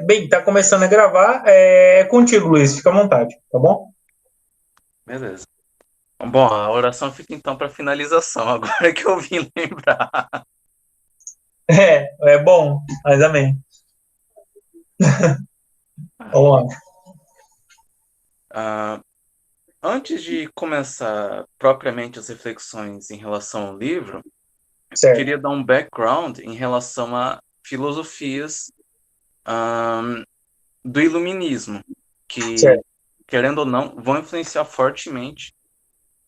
Bem, tá começando a gravar. É contigo, Luiz. Fica à vontade, tá bom? Beleza. Bom, a oração fica então para finalização, agora que eu vim lembrar. É bom, mas amém. Vamos lá. Ah, antes de começar propriamente as reflexões em relação ao livro, eu Certo, queria dar um background em relação a filosofias do iluminismo, que, certo, querendo ou não, vão influenciar fortemente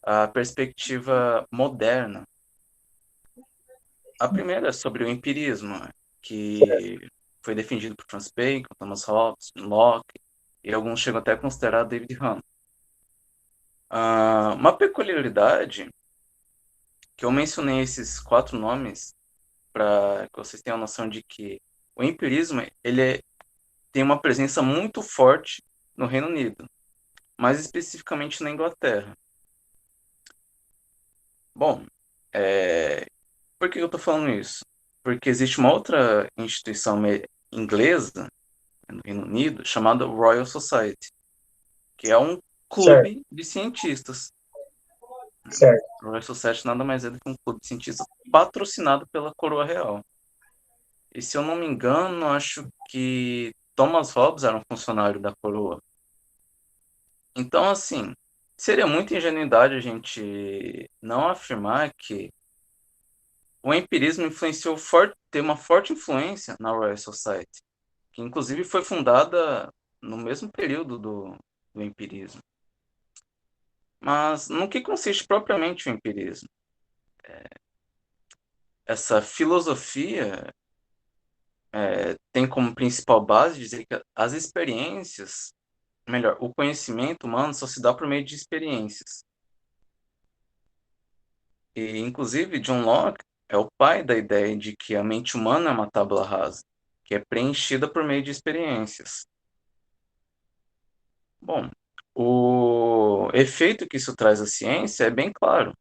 a perspectiva moderna. A primeira é sobre o empirismo, que foi defendido por Francis Bacon, Thomas Hobbes, Locke, e alguns chegam até a considerar David Hume. Uma peculiaridade que eu mencionei esses quatro nomes para que vocês tenham a noção de que o empirismo tem uma presença muito forte no Reino Unido, mais especificamente na Inglaterra. Bom, por que eu estou falando isso? Porque existe uma outra instituição inglesa no Reino Unido chamada Royal Society, que é um certo, clube de cientistas. certo. O Royal Society nada mais é do que um clube de cientistas patrocinado pela Coroa Real. E se eu não me engano, acho que Thomas Hobbes era um funcionário da Coroa. Então, assim, seria muita ingenuidade a gente não afirmar que o empirismo tem uma forte influência na Royal Society, que inclusive foi fundada no mesmo período do empirismo. Mas no que consiste propriamente o empirismo? Essa filosofia tem como principal base dizer que as experiências, melhor, o conhecimento humano só se dá por meio de experiências. E, inclusive, John Locke é o pai da ideia de que a mente humana é uma tábua rasa, que é preenchida por meio de experiências. Bom, o efeito que isso traz à ciência é bem claro,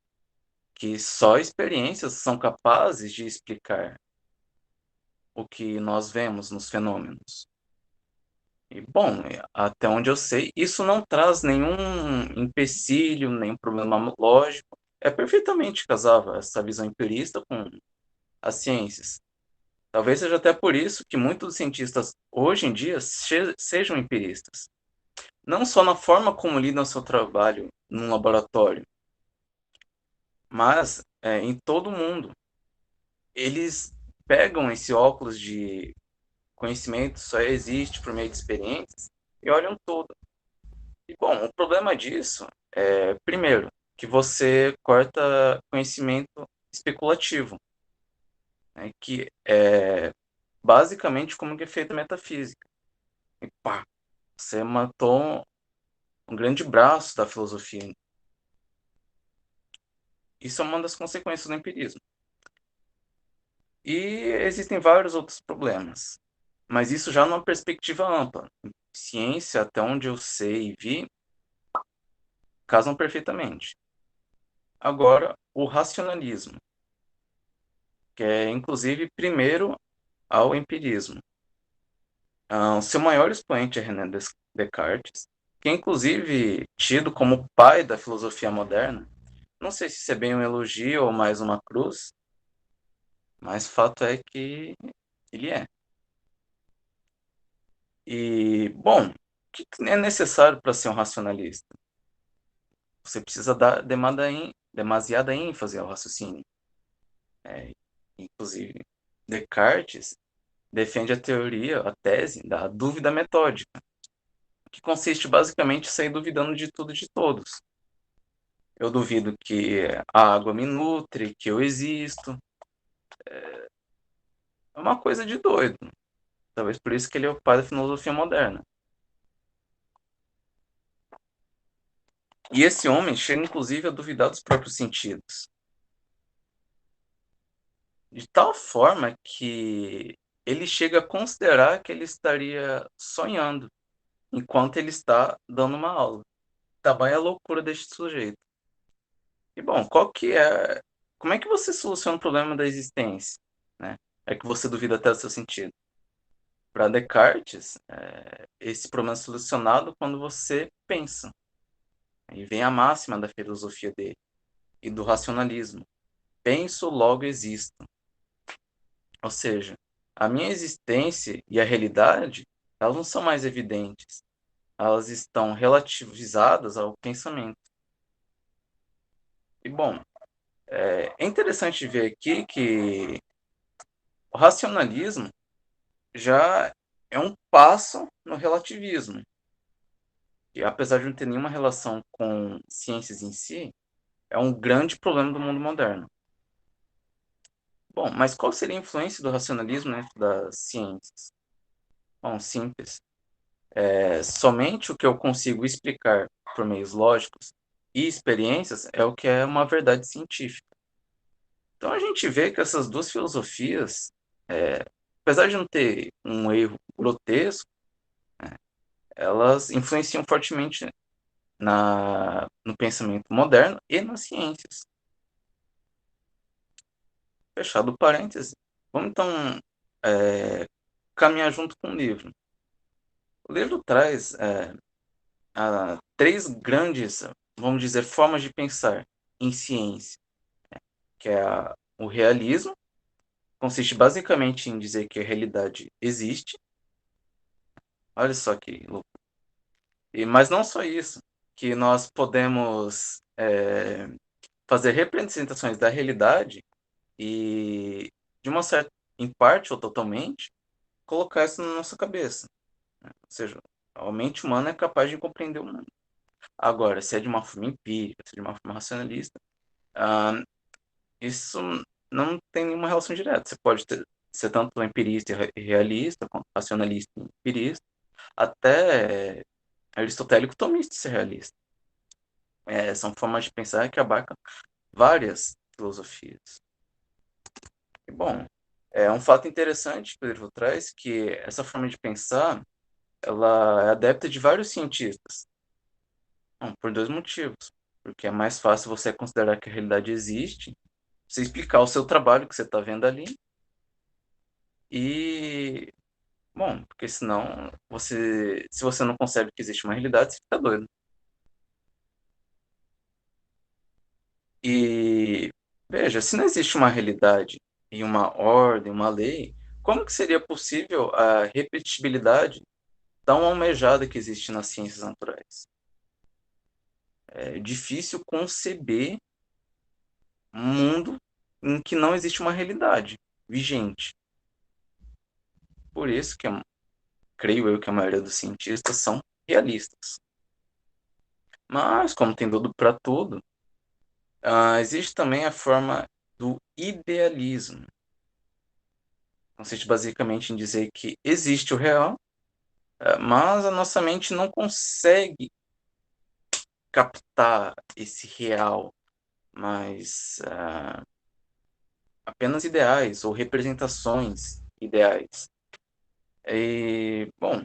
que só experiências são capazes de explicar o que nós vemos nos fenômenos. E, bom, até onde eu sei, isso não traz nenhum empecilho, nenhum problema lógico. É perfeitamente casável essa visão empirista com as ciências. Talvez seja até por isso que muitos dos cientistas hoje em dia sejam empiristas. Não só na forma como lidam seu trabalho num laboratório, mas em todo o mundo. Eles pegam esse óculos de conhecimento só existe por meio de experiências e olham tudo. E, bom, o problema disso é, primeiro, que você corta conhecimento especulativo, né, que é basicamente como que é feita a metafísica. E pá, você matou um grande braço da filosofia. Isso é uma das consequências do empirismo. E existem vários outros problemas, mas isso já numa perspectiva ampla. Ciência, até onde eu sei e vi, casam perfeitamente. Agora, o racionalismo, que é inclusive primeiro ao empirismo. O seu maior expoente é René Descartes, que é inclusive tido como pai da filosofia moderna. Não sei se isso é bem um elogio ou mais uma cruz, mas fato é que ele é. E, bom, o que é necessário para ser um racionalista? Você precisa dar demasiada ênfase ao raciocínio. É, inclusive, Descartes defende a teoria, a tese da dúvida metódica, que consiste basicamente em sair duvidando de tudo e de todos. Eu duvido que a água me nutre, que eu existo. É uma coisa de doido. Talvez por isso que ele é o pai da filosofia moderna. E esse homem chega inclusive a duvidar dos próprios sentidos. De tal forma que ele chega a considerar que ele estaria sonhando enquanto ele está dando uma aula. Tamanha a loucura deste sujeito. E bom, qual que é? como é que você soluciona o problema da existência, né? É que você duvida até do seu sentido. Para Descartes, esse problema é solucionado quando você pensa. Aí vem a máxima da filosofia dele e do racionalismo. Penso, logo existo. Ou seja, a minha existência e a realidade, elas não são mais evidentes. Elas estão relativizadas ao pensamento. E, bom, é interessante ver aqui que o racionalismo já é um passo no relativismo. E apesar de não ter nenhuma relação com ciências em si, é um grande problema do mundo moderno. Bom, mas qual seria a influência do racionalismo dentro das ciências? Bom, simples. Somente o que eu consigo explicar por meios lógicos e experiências é o que é uma verdade científica. Então a gente vê que essas duas filosofias, apesar de não ter um erro grotesco, elas influenciam fortemente no pensamento moderno e nas ciências. Fechado parênteses. Vamos então caminhar junto com o livro. O livro traz três grandes, vamos dizer, formas de pensar em ciência, que é o realismo, consiste basicamente em dizer que a realidade existe. Olha só que louco. Mas não só isso, que nós podemos fazer representações da realidade e, de uma certa, em parte ou totalmente, colocar isso na nossa cabeça. Ou seja, a mente humana é capaz de compreender o mundo. Agora, se é de uma forma empírica, se é de uma forma racionalista, ah, isso não tem nenhuma relação direta. Você pode ser tanto empirista e realista, quanto racionalista e empirista, até aristotélico tomista e ser realista. São formas de pensar que abarcam várias filosofias. E, bom, é um fato interessante que o livro traz que essa forma de pensar ela é adepta de vários cientistas. Bom, por dois motivos. Porque é mais fácil você considerar que a realidade existe, você explicar o seu trabalho que você está vendo ali. E, bom, porque senão, se você não concebe que existe uma realidade, você fica doido. E, veja, se não existe uma realidade e uma ordem, uma lei, como que seria possível a repetibilidade tão almejada que existe nas ciências naturais? É difícil conceber um mundo em que não existe uma realidade vigente. Por isso que creio eu que a maioria dos cientistas são realistas. Mas, como tem tudo para tudo, existe também a forma do idealismo. Consiste basicamente em dizer que existe o real, mas a nossa mente não consegue captar esse real, mas apenas ideais ou representações ideais. E, bom,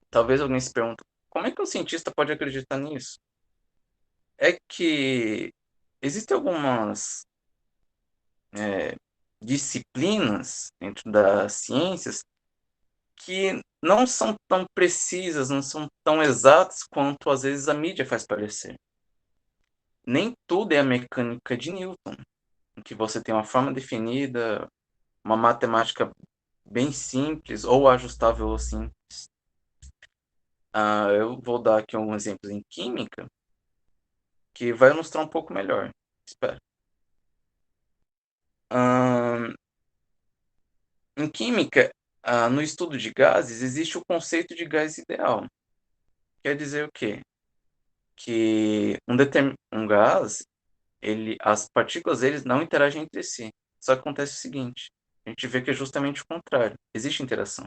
talvez alguém se pergunte, como é que um cientista pode acreditar nisso? É que existem algumas disciplinas dentro das ciências que não são tão precisas, não são tão exatas quanto às vezes a mídia faz parecer. Nem tudo é a mecânica de Newton, em que você tem uma forma definida, uma matemática bem simples ou ajustável ou simples. Eu vou dar aqui alguns exemplos em química que vai ilustrar um pouco melhor. Espera. Em química, no estudo de gases, existe o conceito de gás ideal. Quer dizer o quê? Que um gás, as partículas deles não interagem entre si. Só que acontece o seguinte, a gente vê que é justamente o contrário. Existe interação.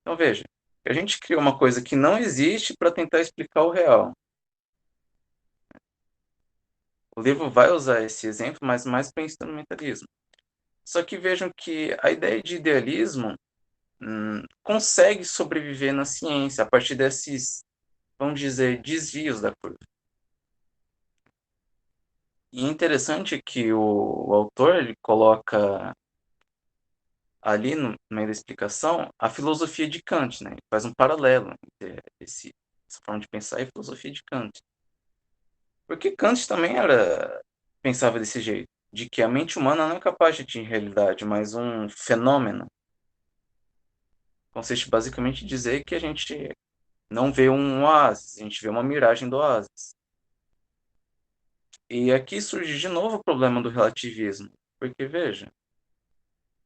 Então veja, a gente cria uma coisa que não existe para tentar explicar o real. O livro vai usar esse exemplo, mas mais para instrumentalismo. Só que vejam que a ideia de idealismo consegue sobreviver na ciência a partir desses, vamos dizer, desvios da curva. E interessante que o autor ele coloca ali no meio da explicação a filosofia de Kant, né? Ele faz um paralelo entre essa forma de pensar e a filosofia de Kant. Porque Kant também pensava desse jeito, de que a mente humana não é capaz de atingir realidade, mas um fenômeno. Consiste basicamente em dizer que a gente não vê um oásis, a gente vê uma miragem do oásis. E aqui surge de novo o problema do relativismo. Porque, veja,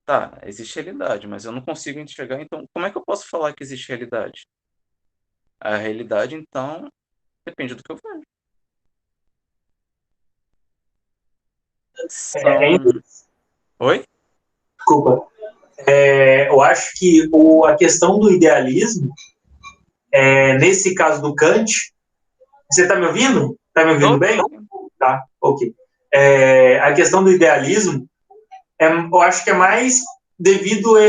tá, existe realidade, mas eu não consigo enxergar, então como é que eu posso falar que existe realidade? A realidade, então, depende do que eu vejo. É, São. Oi? desculpa. Eu acho que a questão do idealismo, nesse caso do Kant, você está me ouvindo? Está me ouvindo Tô, bem? tô sim. Tá, ok. A questão do idealismo, eu acho que é mais devido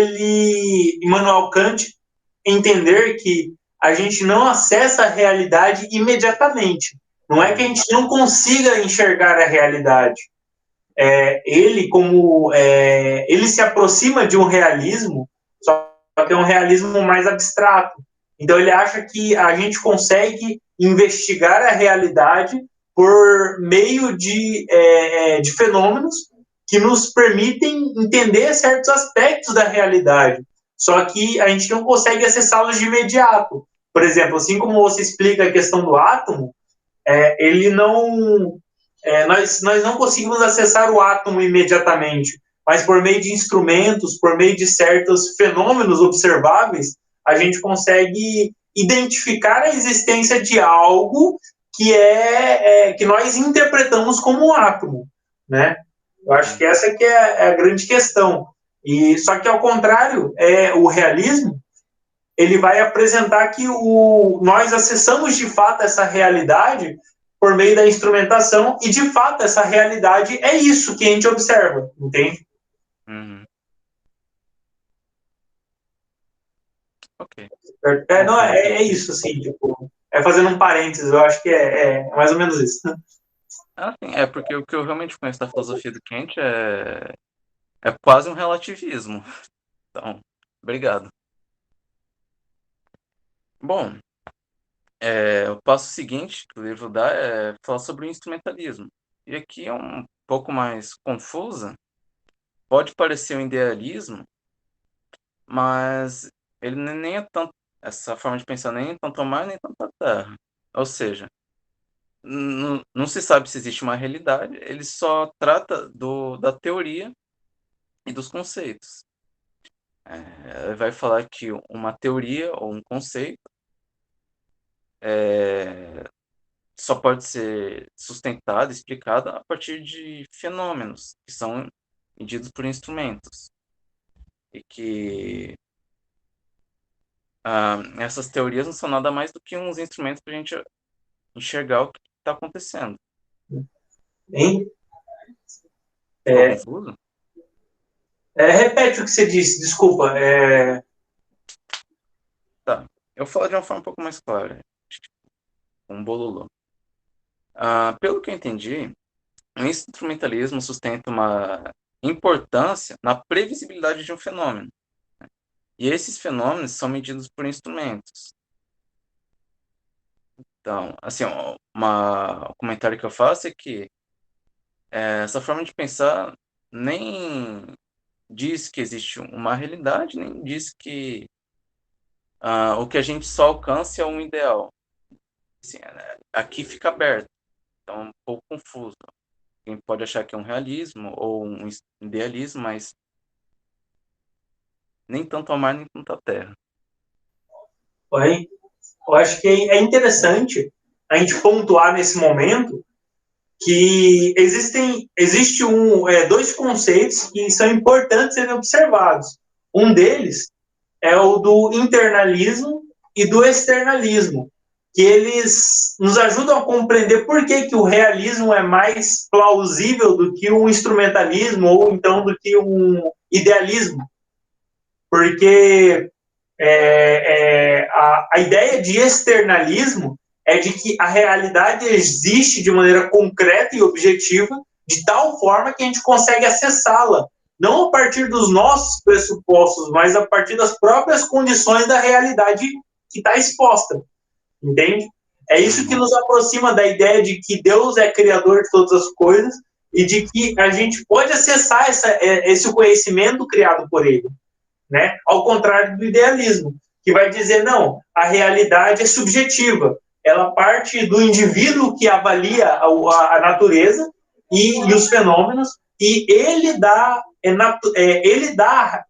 Immanuel Kant, entender que a gente não acessa a realidade imediatamente. Não é que a gente não consiga enxergar a realidade. Ele se aproxima de um realismo, só que é um realismo mais abstrato. Então ele acha que a gente consegue investigar a realidade por meio de fenômenos que nos permitem entender certos aspectos da realidade. Só que a gente não consegue acessá-los de imediato. Por exemplo, assim como você explica a questão do átomo, ele não nós não conseguimos acessar o átomo imediatamente, mas por meio de instrumentos, por meio de certos fenômenos observáveis, a gente consegue identificar a existência de algo que nós interpretamos como um átomo, né? Eu acho que essa que é a grande questão. E só que ao contrário, o realismo ele vai apresentar que nós acessamos de fato essa realidade por meio da instrumentação e de fato essa realidade é isso que a gente observa, entende? Uhum. Ok. Não, Bom, é isso, assim, tipo, fazendo um parênteses, eu acho que é mais ou menos isso. assim, é porque o que eu realmente conheço da filosofia do Kant é quase um relativismo. Então, obrigado. Bom, o passo seguinte que o livro dá é falar sobre o instrumentalismo. E aqui é um pouco mais confusa. Pode parecer um idealismo, mas ele nem é tanto. Essa forma de pensar nem é tanto ao mar, nem tanto à terra. Ou seja, não se sabe se existe uma realidade, ele só trata da teoria e dos conceitos. Vai falar que uma teoria ou um conceito só pode ser sustentada, explicada a partir de fenômenos que são medidos por instrumentos. E que essas teorias não são nada mais do que uns instrumentos para a gente enxergar o que está acontecendo. Hein? Ficou confuso? Repete o que você disse, desculpa. Tá. Eu vou falar de uma forma um pouco mais clara. Um bololô. Pelo que eu entendi, o instrumentalismo sustenta uma importância na previsibilidade de um fenômeno. E esses fenômenos são medidos por instrumentos. Então, assim, o comentário que eu faço é que essa forma de pensar nem diz que existe uma realidade, nem diz que o que a gente só alcança é um ideal. Assim, aqui fica aberto, então é um pouco confuso. Quem pode achar que é um realismo ou um idealismo, mas nem tanto ao mar, nem tanto à terra. Hein? Eu acho que é interessante a gente pontuar nesse momento que existe dois conceitos que são importantes serem observados. Um deles é o do internalismo e do externalismo, que eles nos ajudam a compreender por que o realismo é mais plausível do que um instrumentalismo ou então do que um idealismo. Porque a ideia de externalismo é de que a realidade existe de maneira concreta e objetiva, de tal forma que a gente consegue acessá-la, não a partir dos nossos pressupostos, mas a partir das próprias condições da realidade que está exposta, entende? É isso que nos aproxima da ideia de que Deus é criador de todas as coisas e de que a gente pode acessar esse conhecimento criado por ele, né? Ao contrário do idealismo, que vai dizer, não, a realidade é subjetiva, ela parte do indivíduo que avalia a natureza e os fenômenos, e ele dá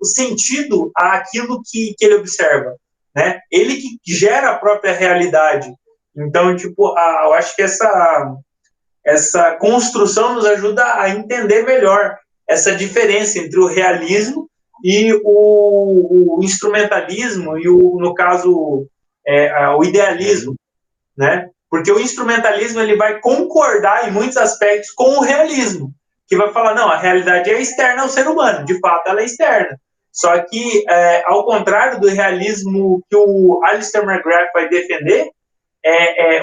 o sentido àquilo que ele observa, né? Ele que gera a própria realidade. Então, tipo, eu acho que essa construção nos ajuda a entender melhor essa diferença entre o realismo e o instrumentalismo e, no caso, o idealismo, né? Porque o instrumentalismo ele vai concordar em muitos aspectos com o realismo, que vai falar, não, a realidade é externa ao ser humano, de fato ela é externa. Só que, ao contrário do realismo que o Alistair McGrath vai defender,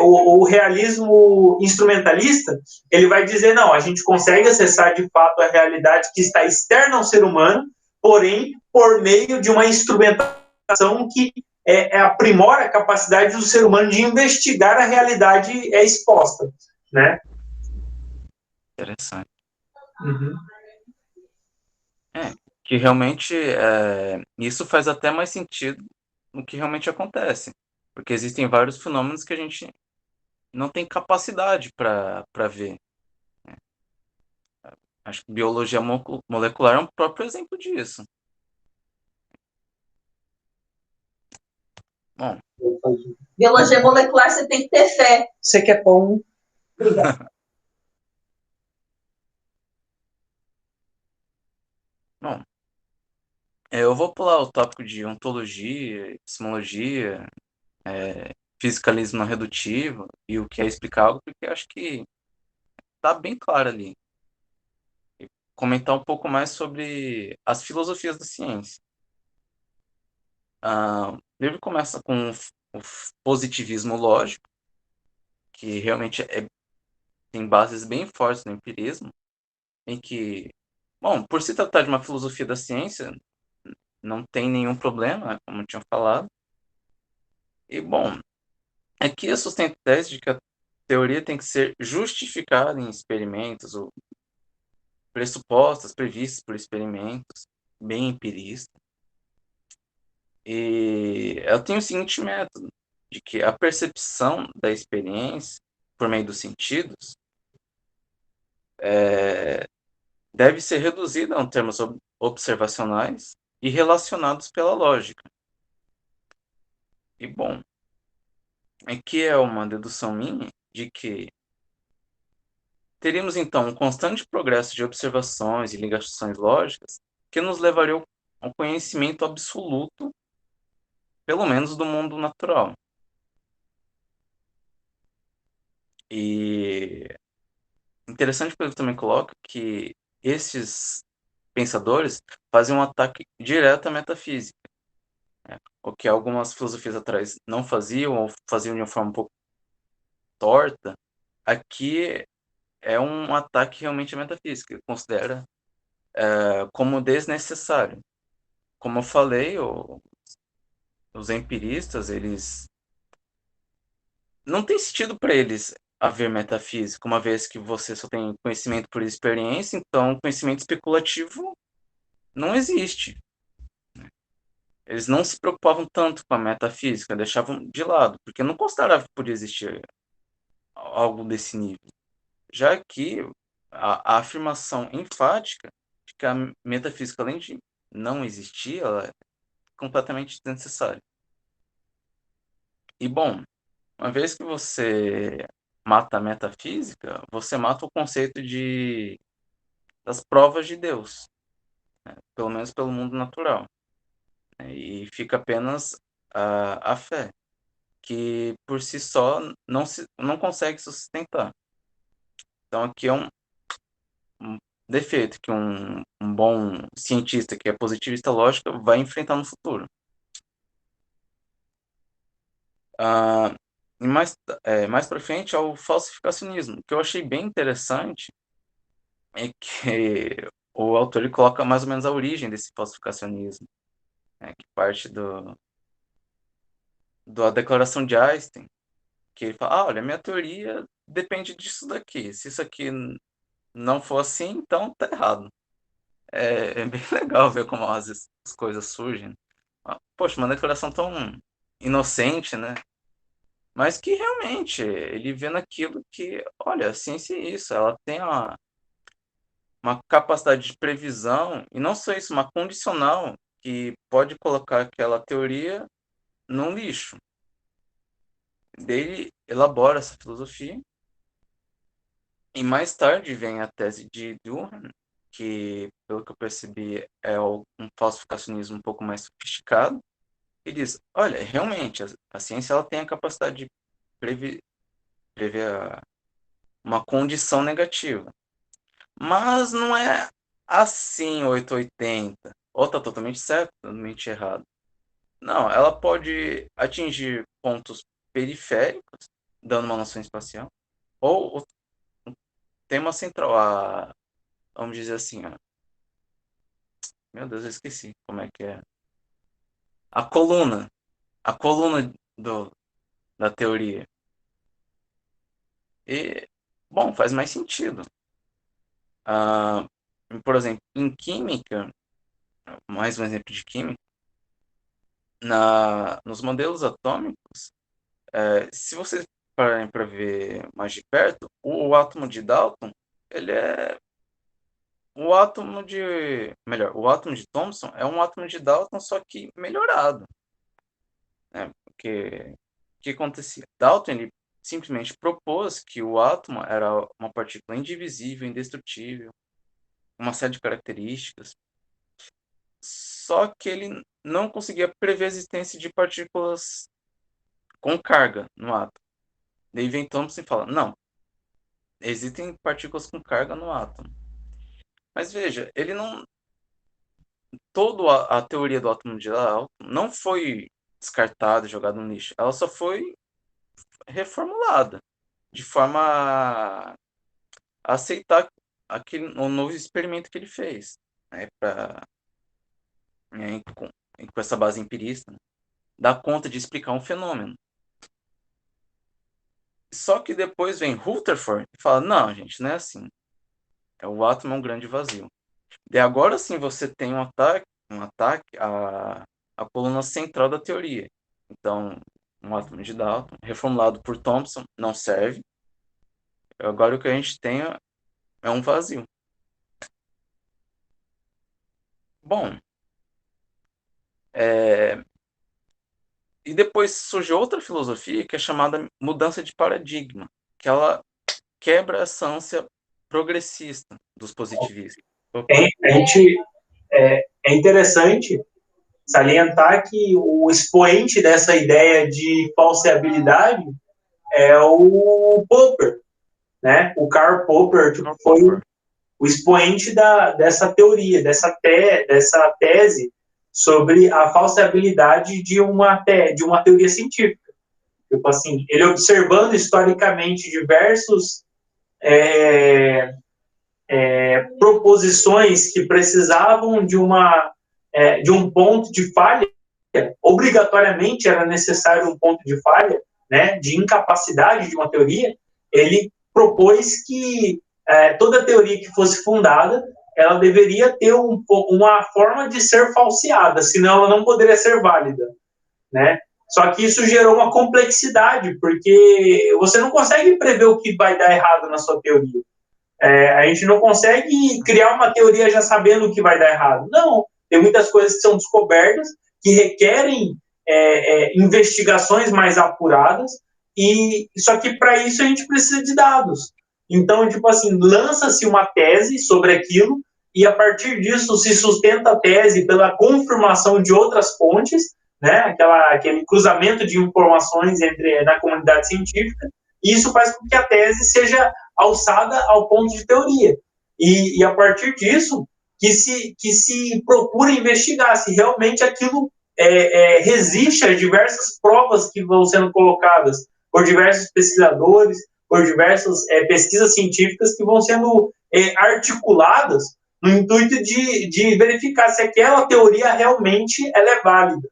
o realismo instrumentalista, ele vai dizer, não, a gente consegue acessar de fato a realidade que está externa ao ser humano, porém, por meio de uma instrumentação que aprimora a capacidade do ser humano de investigar a realidade exposta, né? Interessante. Uhum. Que realmente isso faz até mais sentido no que realmente acontece. Porque existem vários fenômenos que a gente não tem capacidade para ver. Acho que biologia molecular é um próprio exemplo disso. Bom, Biologia molecular, você tem que ter fé. Você quer pão? Obrigada. bom, eu vou pular o tópico de ontologia, epistemologia, fisicalismo não redutivo e o que é explicar algo, porque acho que está bem claro ali. E comentar um pouco mais sobre as filosofias da ciência. O livro começa com o positivismo lógico, que realmente tem bases bem fortes no empirismo, em que, bom, por se tratar de uma filosofia da ciência, não tem nenhum problema, como eu tinha falado. E, bom, aqui sustenta a tese de que a teoria tem que ser justificada em experimentos ou pressupostas previstas por experimentos, bem empirista. E ela tem o seguinte método, de que a percepção da experiência, por meio dos sentidos, deve ser reduzida a termos observacionais e relacionados pela lógica. E, bom, aqui é uma dedução minha de que teríamos, então, um constante progresso de observações e ligações lógicas que nos levaria ao conhecimento absoluto, pelo menos do mundo natural. E interessante que ele também coloca que esses pensadores fazem um ataque direto à metafísica, o que algumas filosofias atrás não faziam, ou faziam de uma forma um pouco torta. Aqui é um ataque realmente à metafísica, ele considera como desnecessário. Como eu falei, os empiristas, eles não tem sentido para eles haver metafísica, uma vez que você só tem conhecimento por experiência, então conhecimento especulativo não existe. Eles não se preocupavam tanto com a metafísica, deixavam de lado, porque não consideravam que podia existir algo desse nível. Já que a afirmação enfática de que a metafísica, além de não existir, ela é completamente desnecessária. E, bom, uma vez que você mata a metafísica, você mata o conceito das provas de Deus, né? Pelo menos pelo mundo natural, né? E fica apenas a fé, que por si só não consegue se sustentar. Então aqui é um defeito que um bom cientista que é positivista lógico vai enfrentar no futuro. E mais para frente é o falsificacionismo. O que eu achei bem interessante é que o autor ele coloca mais ou menos a origem desse falsificacionismo, né, que parte da declaração de Einstein, que ele fala, olha, minha teoria depende disso daqui. Se isso aqui não for assim, então tá errado. É bem legal ver como às vezes as coisas surgem. Poxa, uma declaração tão inocente, né? Mas que realmente ele vê naquilo que, olha, a ciência é isso, ela tem uma capacidade de previsão, e não só isso, uma condicional que pode colocar aquela teoria num lixo. Daí ele elabora essa filosofia, e mais tarde vem a tese de Durkheim, que, pelo que eu percebi, é um falsificacionismo um pouco mais sofisticado. Ele diz, olha, realmente, a ciência ela tem a capacidade de prever uma condição negativa. Mas não é assim 880. Ou está totalmente certo, totalmente errado. Não, ela pode atingir pontos periféricos, dando uma noção espacial, ou o tema central, vamos dizer assim, meu Deus, eu esqueci como é que é. A coluna da teoria. E, bom, faz mais sentido. Por exemplo, em química, mais um exemplo de química, nos modelos atômicos, se você pararem para ver mais de perto, o átomo de Dalton, ele é o átomo o átomo de Thomson é um átomo de Dalton, só que melhorado, né? Porque o que acontecia? Dalton, ele simplesmente propôs que o átomo era uma partícula indivisível, indestrutível, uma série de características, só que ele não conseguia prever a existência de partículas com carga no átomo. Daí vem Thomson e fala, não, existem partículas com carga no átomo. Mas veja, ele não... Toda a teoria do átomo de Dalton não foi descartada e jogada no lixo. Ela só foi reformulada de forma a aceitar um novo experimento que ele fez, né, com essa base empirista, né, dar conta de explicar um fenômeno. Só que depois vem Rutherford e fala, não, gente, não é assim. O átomo é um grande vazio. E agora sim você tem um ataque à coluna central da teoria. Então, um átomo de Dalton, reformulado por Thomson, não serve. Agora o que a gente tem é um vazio. Bom, e depois surge outra filosofia que é chamada mudança de paradigma, que ela quebra essa ânsia progressista dos positivistas. É interessante salientar que o expoente dessa ideia de falseabilidade é o Popper, né? O Karl Popper foi o expoente dessa teoria, dessa tese sobre a falseabilidade de uma teoria científica. Tipo assim, ele observando historicamente diversos proposições que precisavam de um ponto de falha, obrigatoriamente era necessário um ponto de falha, né, de incapacidade de uma teoria. Ele propôs que toda teoria que fosse fundada, ela deveria ter uma forma de ser falseada, senão ela não poderia ser válida, né? Só que isso gerou uma complexidade, porque você não consegue prever o que vai dar errado na sua teoria. A gente não consegue criar uma teoria já sabendo o que vai dar errado. Não, tem muitas coisas que são descobertas, que requerem investigações mais apuradas, só que para isso a gente precisa de dados. Então, tipo assim, lança-se uma tese sobre aquilo, e a partir disso se sustenta a tese pela confirmação de outras fontes, né? Aquele cruzamento de informações na comunidade científica, e isso faz com que a tese seja alçada ao ponto de teoria. E a partir disso, que se procura investigar se realmente aquilo resiste às diversas provas que vão sendo colocadas por diversos pesquisadores, por diversas pesquisas científicas que vão sendo articuladas no intuito de verificar se aquela teoria realmente ela é válida,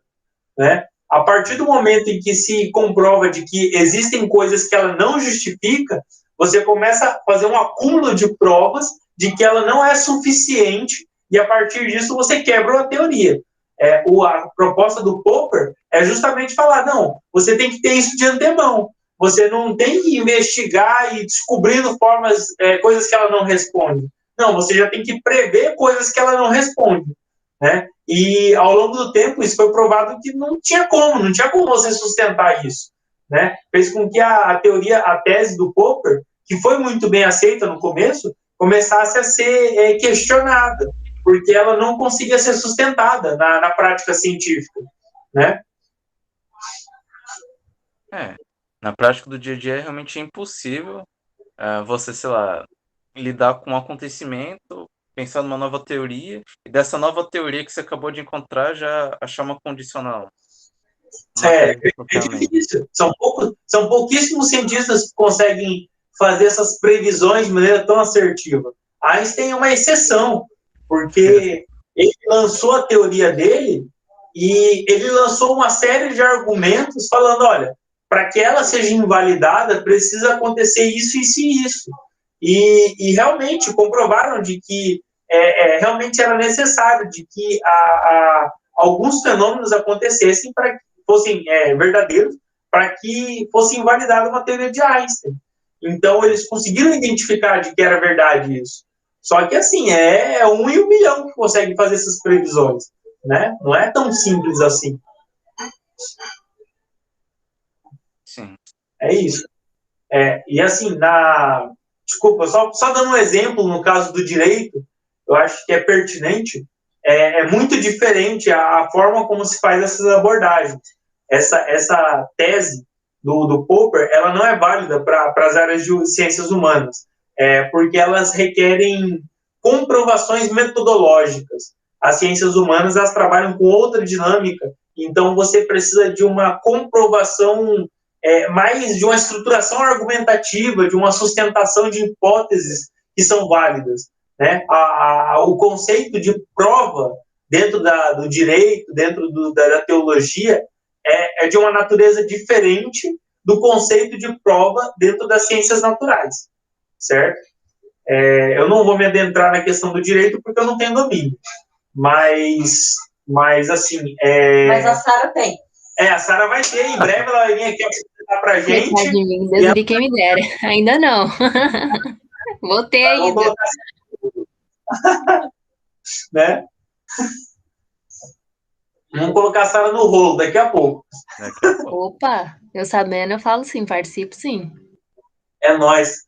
né? A partir do momento em que se comprova de que existem coisas que ela não justifica, você começa a fazer um acúmulo de provas de que ela não é suficiente e, a partir disso, você quebra a teoria. A proposta do Popper é justamente falar, não, você tem que ter isso de antemão. Você não tem que investigar e descobrindo formas, coisas que ela não responde. Não, você já tem que prever coisas que ela não responde, né? E ao longo do tempo isso foi provado que não tinha como você sustentar isso, né? Fez com que a teoria, a tese do Popper, que foi muito bem aceita no começo, começasse a ser questionada, porque ela não conseguia ser sustentada na prática científica, né? Na prática do dia a dia é realmente impossível você, sei lá, lidar com um acontecimento, pensar numa nova teoria, e dessa nova teoria que você acabou de encontrar já achar uma condicional. É difícil. São pouquíssimos cientistas que conseguem fazer essas previsões de maneira tão assertiva. Einstein é uma exceção, porque ele lançou a teoria dele e ele lançou uma série de argumentos falando, olha, para que ela seja invalidada, precisa acontecer isso, isso e isso. E realmente comprovaram de que realmente era necessário de que alguns fenômenos acontecessem para que fossem verdadeiros, para que fosse invalidada uma teoria de Einstein. Então, eles conseguiram identificar de que era verdade isso. Só que, assim, é 1 em 1 milhão que consegue fazer essas previsões, né? Não é tão simples assim. Sim. É isso. E, assim, desculpa, só dando um exemplo, no caso do direito, eu acho que é pertinente, é muito diferente a forma como se faz essas abordagens. Essa tese do Popper, ela não é válida para as áreas de ciências humanas, porque elas requerem comprovações metodológicas. As ciências humanas, elas trabalham com outra dinâmica, então você precisa de uma comprovação, mais de uma estruturação argumentativa, de uma sustentação de hipóteses que são válidas, né? O conceito de prova dentro do direito, dentro da teologia, é de uma natureza diferente do conceito de prova dentro das ciências naturais, certo? Eu não vou me adentrar na questão do direito porque eu não tenho domínio, mas assim... Mas a Sara tem. A Sara vai ter, em breve ela vai vir aqui apresentar pra gente. Coitado de mim, Deus me quem me dera. Ainda não. Vou ter ainda. Né? Vamos colocar a Sara no rolo daqui a pouco. Opa, eu sabendo, eu falo sim, participo sim. É nóis.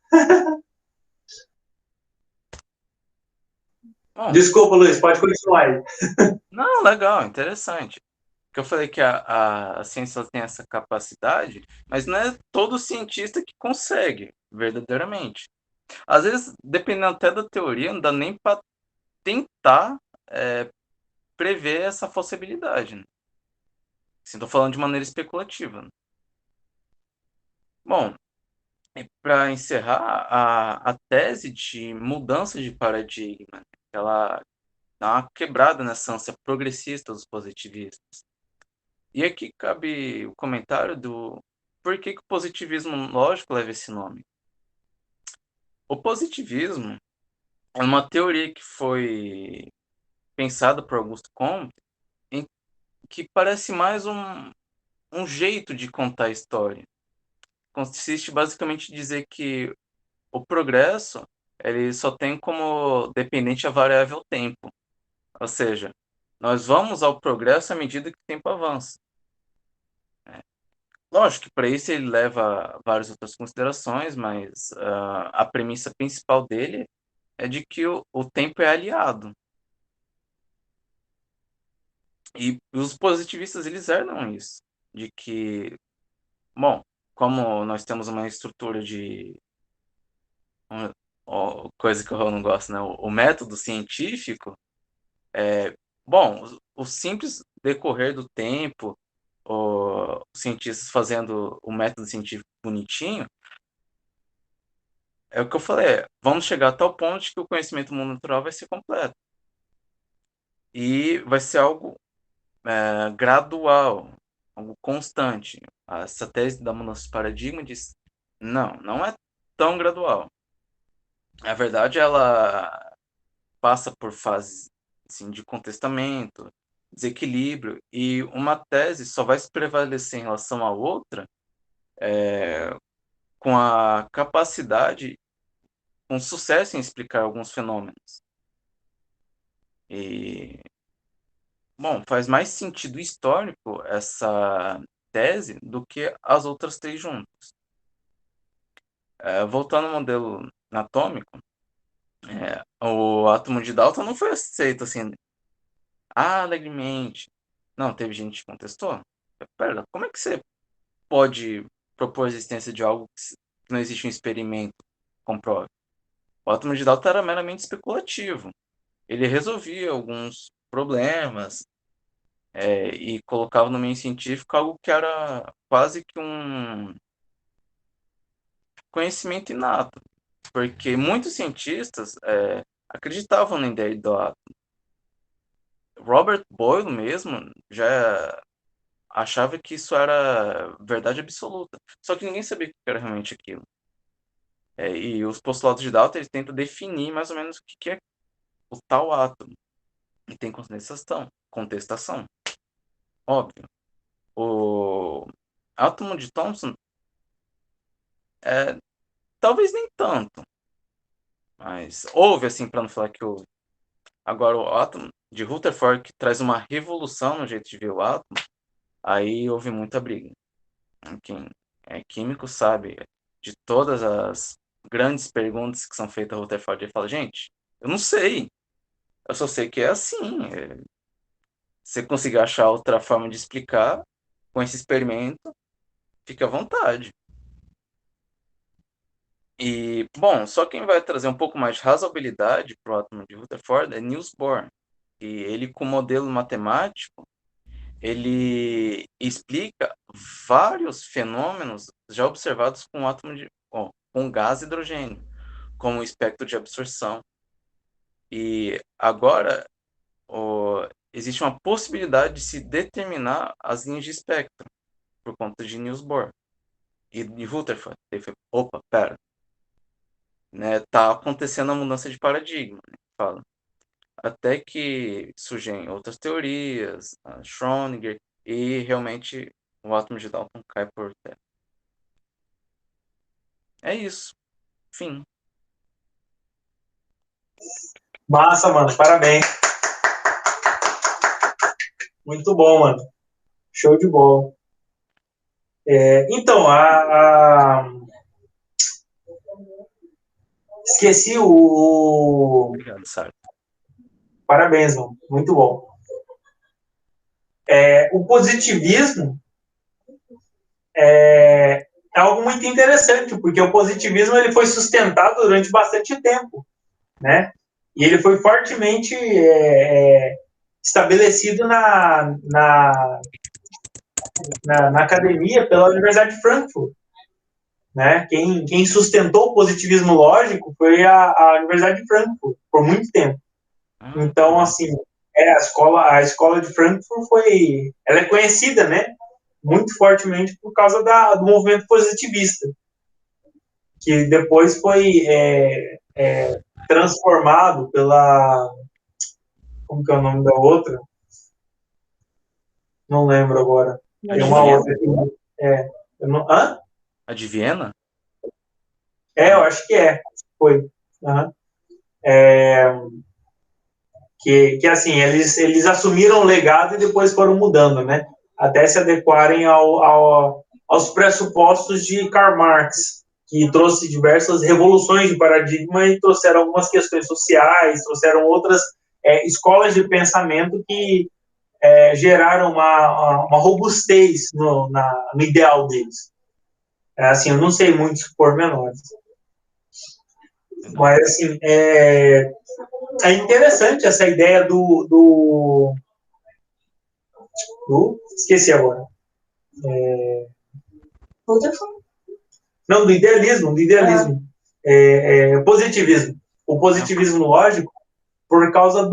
Desculpa, Luiz, pode continuar aí. Não, legal, interessante. Porque eu falei que a ciência tem essa capacidade, mas não é todo cientista que consegue, verdadeiramente. Às vezes, dependendo até da teoria, não dá nem para tentar prever essa possibilidade. Né? Assim, estou falando de maneira especulativa. Né? Bom, para encerrar, a tese de mudança de paradigma, ela dá uma quebrada nessa ânsia progressista dos positivistas. E aqui cabe o comentário do por que o positivismo lógico leva esse nome. O positivismo é uma teoria que foi pensada por Augusto Comte, que parece mais um jeito de contar a história. Consiste basicamente em dizer que o progresso ele só tem como dependente a variável tempo. Ou seja, nós vamos ao progresso à medida que o tempo avança. Lógico que para isso ele leva várias outras considerações, mas a premissa principal dele é de que o tempo é aliado. E os positivistas eles herdam isso, de que, bom, como nós temos uma estrutura de coisa que eu não gosto, né? O método científico, bom, o simples decorrer do tempo, os cientistas fazendo o método científico bonitinho, é o que eu falei, vamos chegar a tal ponto de que o conhecimento do mundo natural vai ser completo. E vai ser algo gradual, algo constante. Essa tese da mudança de paradigma diz, não é tão gradual. Na verdade, ela passa por fases assim, de contestamento, desequilíbrio, e uma tese só vai se prevalecer em relação à outra com a capacidade, com sucesso em explicar alguns fenômenos. E, bom, faz mais sentido histórico essa tese do que as outras três juntas. Voltando ao modelo anatômico, o átomo de Dalton não foi aceito assim, alegremente. Não, teve gente que contestou. Pera, como é que você pode propor a existência de algo que não existe um experimento que comprove? O átomo de Dalton era meramente especulativo. Ele resolvia alguns problemas e colocava no meio científico algo que era quase que um conhecimento inato, porque muitos cientistas acreditavam na ideia do átomo. Robert Boyle mesmo já achava que isso era verdade absoluta, só que ninguém sabia o que era realmente aquilo. E os postulados de Dalton eles tentam definir mais ou menos o que é o tal átomo, e tem contestação, óbvio. O átomo de Thomson talvez nem tanto, mas houve, assim, para não falar que houve. Agora, o átomo de Rutherford, que traz uma revolução no jeito de ver o átomo, aí houve muita briga. Quem é químico sabe de todas as grandes perguntas que são feitas a Rutherford. Ele fala, gente, eu não sei. Eu só sei que é assim. Se você conseguir achar outra forma de explicar com esse experimento, fique à vontade. E, bom, só quem vai trazer um pouco mais de razoabilidade para o átomo de Rutherford é Niels Bohr. E ele, com o modelo matemático, ele explica vários fenômenos já observados com com gás hidrogênio, como o espectro de absorção. E agora existe uma possibilidade de se determinar as linhas de espectro por conta de Niels Bohr e de Rutherford. Ele foi, opa, pera, né, tá acontecendo a mudança de paradigma, né, fala. Até que surgem outras teorias, a Schrödinger, e realmente o átomo de Dalton cai por terra. É isso. Fim. Massa, mano. Parabéns. Muito bom, mano. Show de bola. Então, esqueci Obrigado, Sara. Parabéns, mano. Muito bom. O positivismo é algo muito interessante, porque o positivismo ele foi sustentado durante bastante tempo, né? E ele foi fortemente estabelecido na academia pela Universidade de Frankfurt, né? Quem sustentou o positivismo lógico foi a Universidade de Frankfurt por muito tempo. Então, assim, a escola de Frankfurt ela é conhecida, né? Muito fortemente por causa do movimento positivista, que depois foi transformado pela... Como que é o nome da outra? Não lembro agora. Tem uma outra aqui. Hã? A de Viena? Eu acho que foi. Uhum. Que assim, eles assumiram o legado e depois foram mudando, né? Até se adequarem aos pressupostos de Karl Marx, que trouxe diversas revoluções de paradigma e trouxeram algumas questões sociais, trouxeram outras escolas de pensamento que geraram uma robustez no ideal deles. Assim, eu não sei muitos pormenores. Mas, assim, é interessante essa ideia do esqueci agora. Não, do idealismo. Positivismo. O positivismo lógico, por causa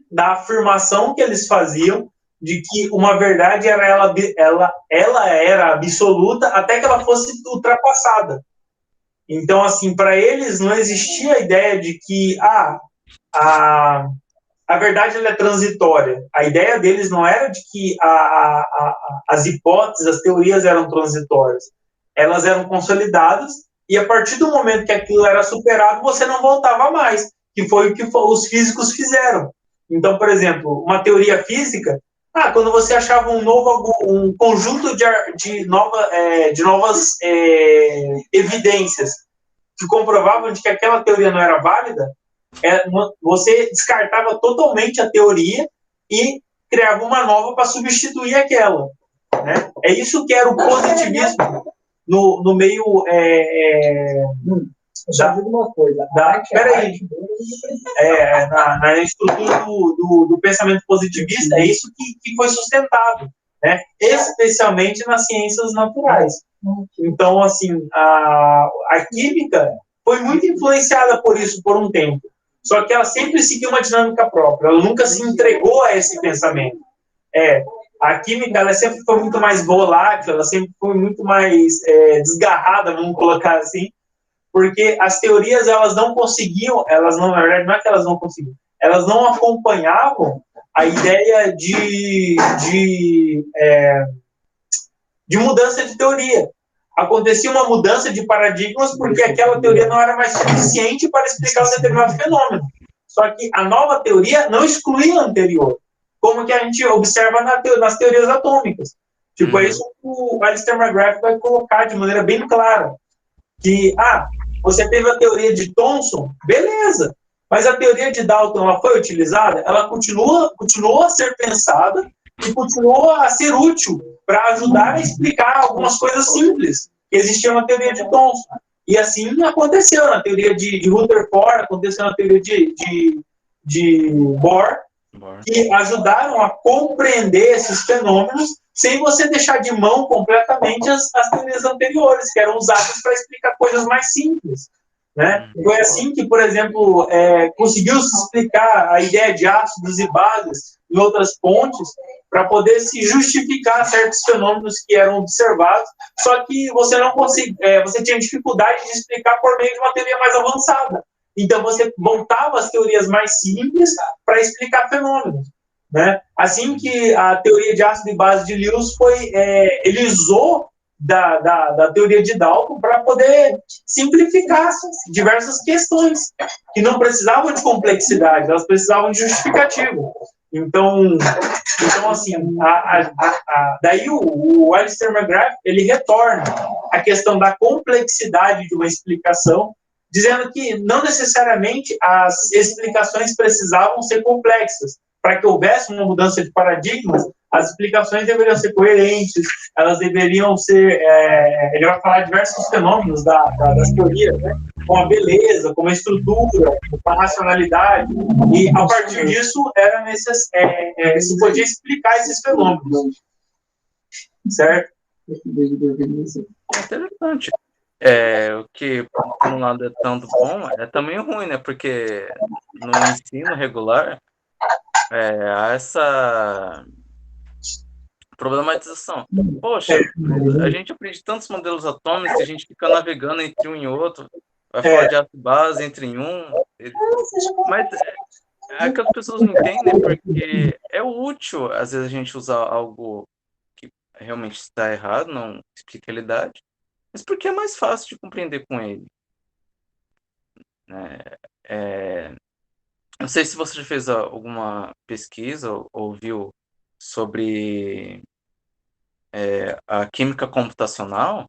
da afirmação que eles faziam de que uma verdade ela era absoluta até que ela fosse ultrapassada. Então, assim, para eles não existia a ideia de que a verdade ela é transitória. A ideia deles não era de que as hipóteses, as teorias eram transitórias. Elas eram consolidadas e a partir do momento que aquilo era superado, você não voltava mais, que foi o que os físicos fizeram. Então, por exemplo, uma teoria física, quando você achava um conjunto de novas evidências que comprovavam de que aquela teoria não era válida, você descartava totalmente a teoria e criava uma nova para substituir aquela. Né? É isso que era o positivismo no meio... Já digo uma coisa. Na estrutura do pensamento positivista, é isso que foi sustentado, né? Especialmente nas ciências naturais. Então, assim, a química foi muito influenciada por isso por um tempo. Só que ela sempre seguiu uma dinâmica própria. Ela nunca se entregou a esse pensamento. A química ela sempre foi muito mais volátil, ela sempre foi muito mais desgarrada, vamos colocar assim, porque as teorias elas não conseguiam, na verdade não é que elas não conseguiam, elas não acompanhavam a ideia de mudança de teoria. Acontecia uma mudança de paradigmas porque aquela teoria não era mais suficiente para explicar um determinado fenômeno. Só que a nova teoria não excluía a anterior, como que a gente observa nas teorias atômicas. Tipo, é isso que o Alistair McGrath vai colocar de maneira bem clara. Que, você teve a teoria de Thomson, beleza, mas a teoria de Dalton ela foi utilizada, ela continuou a ser pensada e continuou a ser útil para ajudar a explicar algumas coisas simples que existiam na teoria de Thomson. E assim aconteceu na teoria de Rutherford, aconteceu na teoria de Bohr, que ajudaram a compreender esses fenômenos sem você deixar de mão completamente as teorias anteriores, que eram usadas para explicar coisas mais simples. Né? Foi assim que, por exemplo, conseguiu-se explicar a ideia de ácidos e bases em outras pontes para poder se justificar certos fenômenos que eram observados, só que você não conseguia, você tinha dificuldade de explicar por meio de uma teoria mais avançada. Então, você montava as teorias mais simples para explicar fenômenos. Né? Assim que a teoria de ácido e base de Lewis ele usou da teoria de Dalton para poder simplificar diversas questões que não precisavam de complexidade, elas precisavam de justificativo. Então assim, daí o Alistair McGrath ele retorna à questão da complexidade de uma explicação, dizendo que não necessariamente as explicações precisavam ser complexas. Para que houvesse uma mudança de paradigmas, as explicações deveriam ser coerentes, elas deveriam ser... ele vai falar de diversos fenômenos das teorias, né? Com a beleza, com a estrutura, com a racionalidade, e a partir disso se podia explicar esses fenômenos. Certo? É interessante. O que, por um lado, é tanto bom, é também ruim, né? Porque no ensino regular, há essa problematização. Poxa, a gente aprende tantos modelos atômicos e a gente fica navegando entre um e outro, vai falar de ácido e base entre um, mas é que as pessoas não entendem porque é útil, às vezes, a gente usar algo que realmente está errado, não explica a realidade, mas porque é mais fácil de compreender com ele. Não sei se você já fez alguma pesquisa ou viu sobre a química computacional,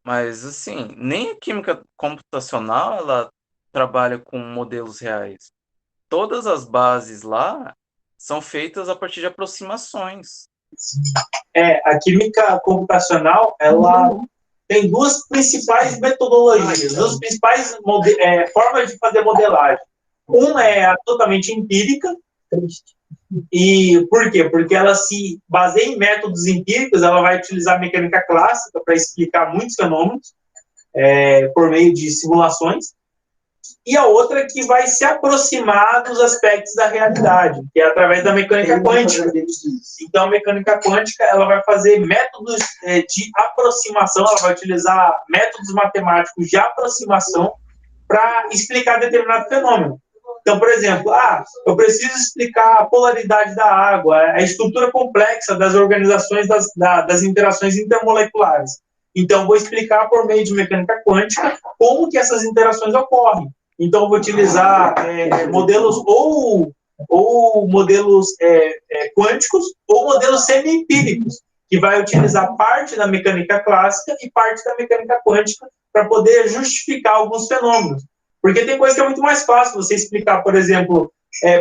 mas assim, nem a química computacional ela trabalha com modelos reais. Todas as bases lá são feitas a partir de aproximações. A química computacional ela tem duas principais metodologias, duas principais formas de fazer modelagem. Uma é a totalmente empírica, E por quê? Porque ela se baseia em métodos empíricos, ela vai utilizar a mecânica clássica para explicar muitos fenômenos por meio de simulações, e a outra que vai se aproximar dos aspectos da realidade, que é através da mecânica quântica. Então, a mecânica quântica ela vai fazer métodos de aproximação, ela vai utilizar métodos matemáticos de aproximação para explicar determinado fenômeno. Então, por exemplo, eu preciso explicar a polaridade da água, a estrutura complexa das organizações das interações intermoleculares. Então, vou explicar por meio de mecânica quântica como que essas interações ocorrem. Então, vou utilizar modelos ou modelos quânticos ou modelos semi-empíricos, que vai utilizar parte da mecânica clássica e parte da mecânica quântica para poder justificar alguns fenômenos. Porque tem coisa que é muito mais fácil você explicar, por exemplo,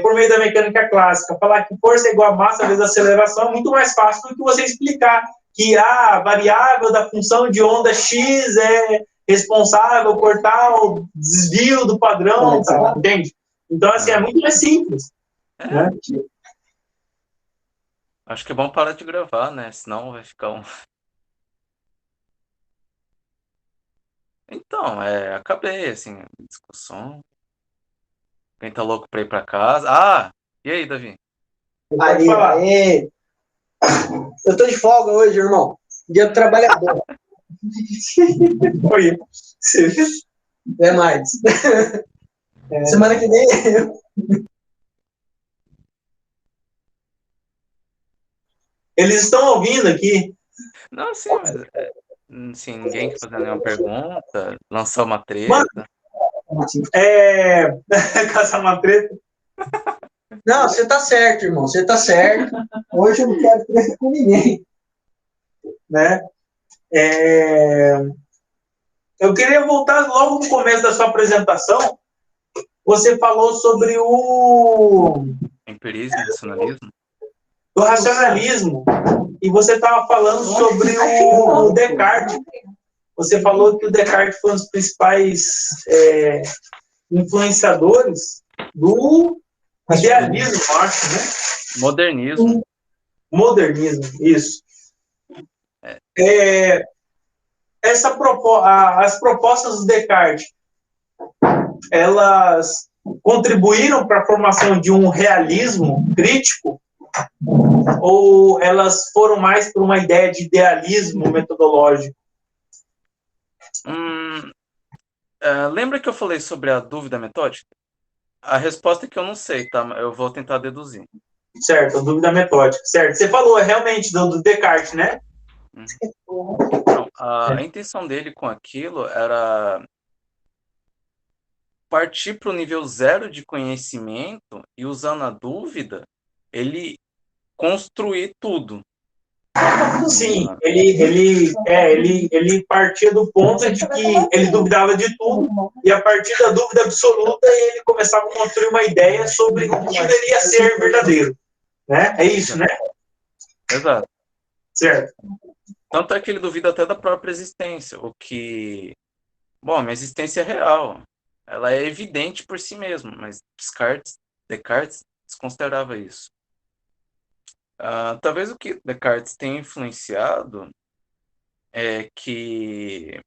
por meio da mecânica clássica, falar que força é igual a massa vezes aceleração é muito mais fácil do que você explicar que a variável da função de onda x é responsável por tal desvio do padrão, entende? Então, assim, é muito mais simples. Né? Acho que é bom parar de gravar, né? Senão vai ficar um... Então, acabei, assim, a discussão. Quem tá louco pra ir pra casa? E aí, Davi? Aí. Eu tô de folga hoje, irmão. Dia do trabalhador. Oi. É mais. Semana que vem. Eles estão ouvindo aqui. Não, sim, mas sim, ninguém quer fazer nenhuma pergunta, lançar uma treta. Caçar uma treta. Não, você tá certo, irmão. Você tá certo. Hoje eu não quero treta com ninguém. Né? Eu queria voltar logo no começo da sua apresentação. Você falou sobre o Empirismo, racionalismo. Do racionalismo. E você estava falando sobre o Descartes. Você falou que o Descartes foi um dos principais influenciadores do idealismo, eu acho, né? Modernismo. Modernismo, isso. As propostas do Descartes, elas contribuíram para a formação de um realismo crítico ou elas foram mais por uma ideia de idealismo metodológico? Lembra que eu falei sobre a dúvida metódica? A resposta é que eu não sei, tá? Eu vou tentar deduzir. Certo, a dúvida metódica. Certo. Você falou realmente do Descartes, né? Não, a intenção dele com aquilo era partir para o nível zero de conhecimento e, usando a dúvida, ele construir tudo. Sim, ele partia do ponto de que ele duvidava de tudo e a partir da dúvida absoluta ele começava a construir uma ideia sobre o que deveria ser verdadeiro, né? É isso, né? Exato. Certo. Tanto é que ele duvida até da própria existência, o que... Bom, a minha existência é real, ela é evidente por si mesma, mas Descartes desconsiderava isso. Talvez o que Descartes tenha influenciado é que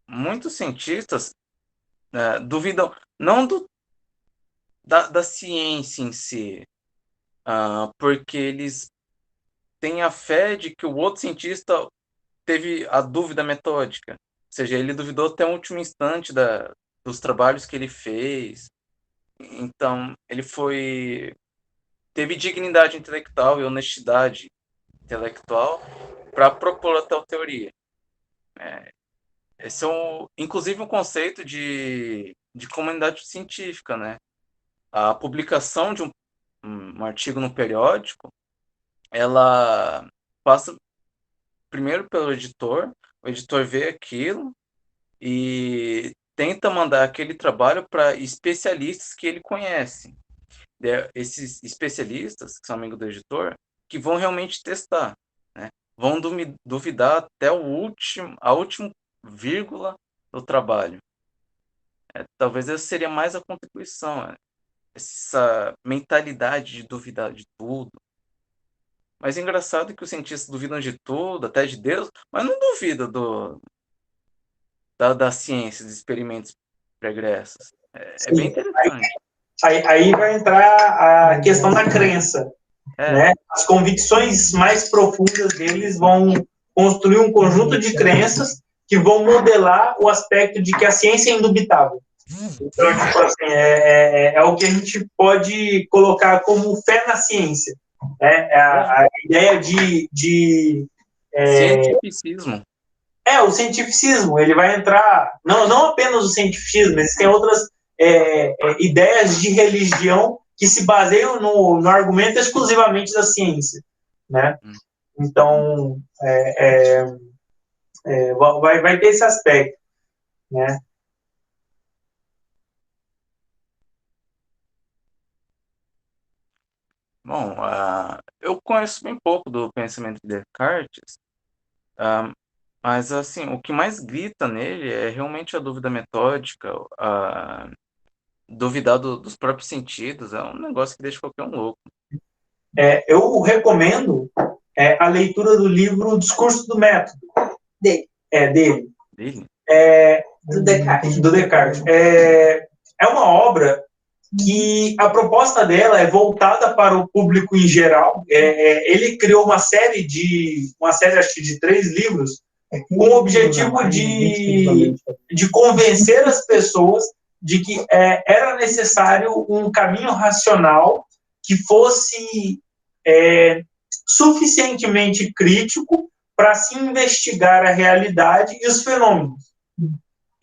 muitos cientistas duvidam não da ciência em si, porque eles têm a fé de que o outro cientista teve a dúvida metódica. Ou seja, ele duvidou até o último instante dos trabalhos que ele fez. Então, ele teve dignidade intelectual e honestidade intelectual para propor a tal teoria. Esse é, inclusive, um conceito de comunidade científica, né? A publicação de um artigo no periódico, ela passa primeiro pelo editor, o editor vê aquilo e tenta mandar aquele trabalho para especialistas que ele conhece. Esses especialistas, que são amigos do editor, que vão realmente testar, né? Vão duvidar até a última vírgula do trabalho. Talvez essa seria mais a contribuição. essa mentalidade de duvidar de tudo. Mas é engraçado que os cientistas duvidam de tudo, até de Deus, mas não duvidam da ciência, dos experimentos pregressos. É bem interessante. Aí vai entrar a questão da crença. Né? As convicções mais profundas deles vão construir um conjunto de crenças que vão modelar o aspecto de que a ciência é indubitável. Então, tipo assim, é o que a gente pode colocar como fé na ciência. Né? A ideia de cientificismo. O cientificismo, ele vai entrar, não apenas o cientificismo, existem outras ideias de religião que se baseiam no argumento exclusivamente da ciência, né? Então, vai ter esse aspecto, né? Bom, eu conheço bem pouco do pensamento de Descartes, mas assim, o que mais grita nele é realmente a dúvida metódica, duvidar dos próprios sentidos, é um negócio que deixa qualquer um louco. Eu recomendo a leitura do livro Discurso do Método. Dele. Dele. Do Descartes. Do Descartes. É uma obra que a proposta dela é voltada para o público em geral. Ele criou uma série, acho que de 3 livros, com o objetivo de convencer as pessoas de que era necessário um caminho racional que fosse suficientemente crítico para se investigar a realidade e os fenômenos.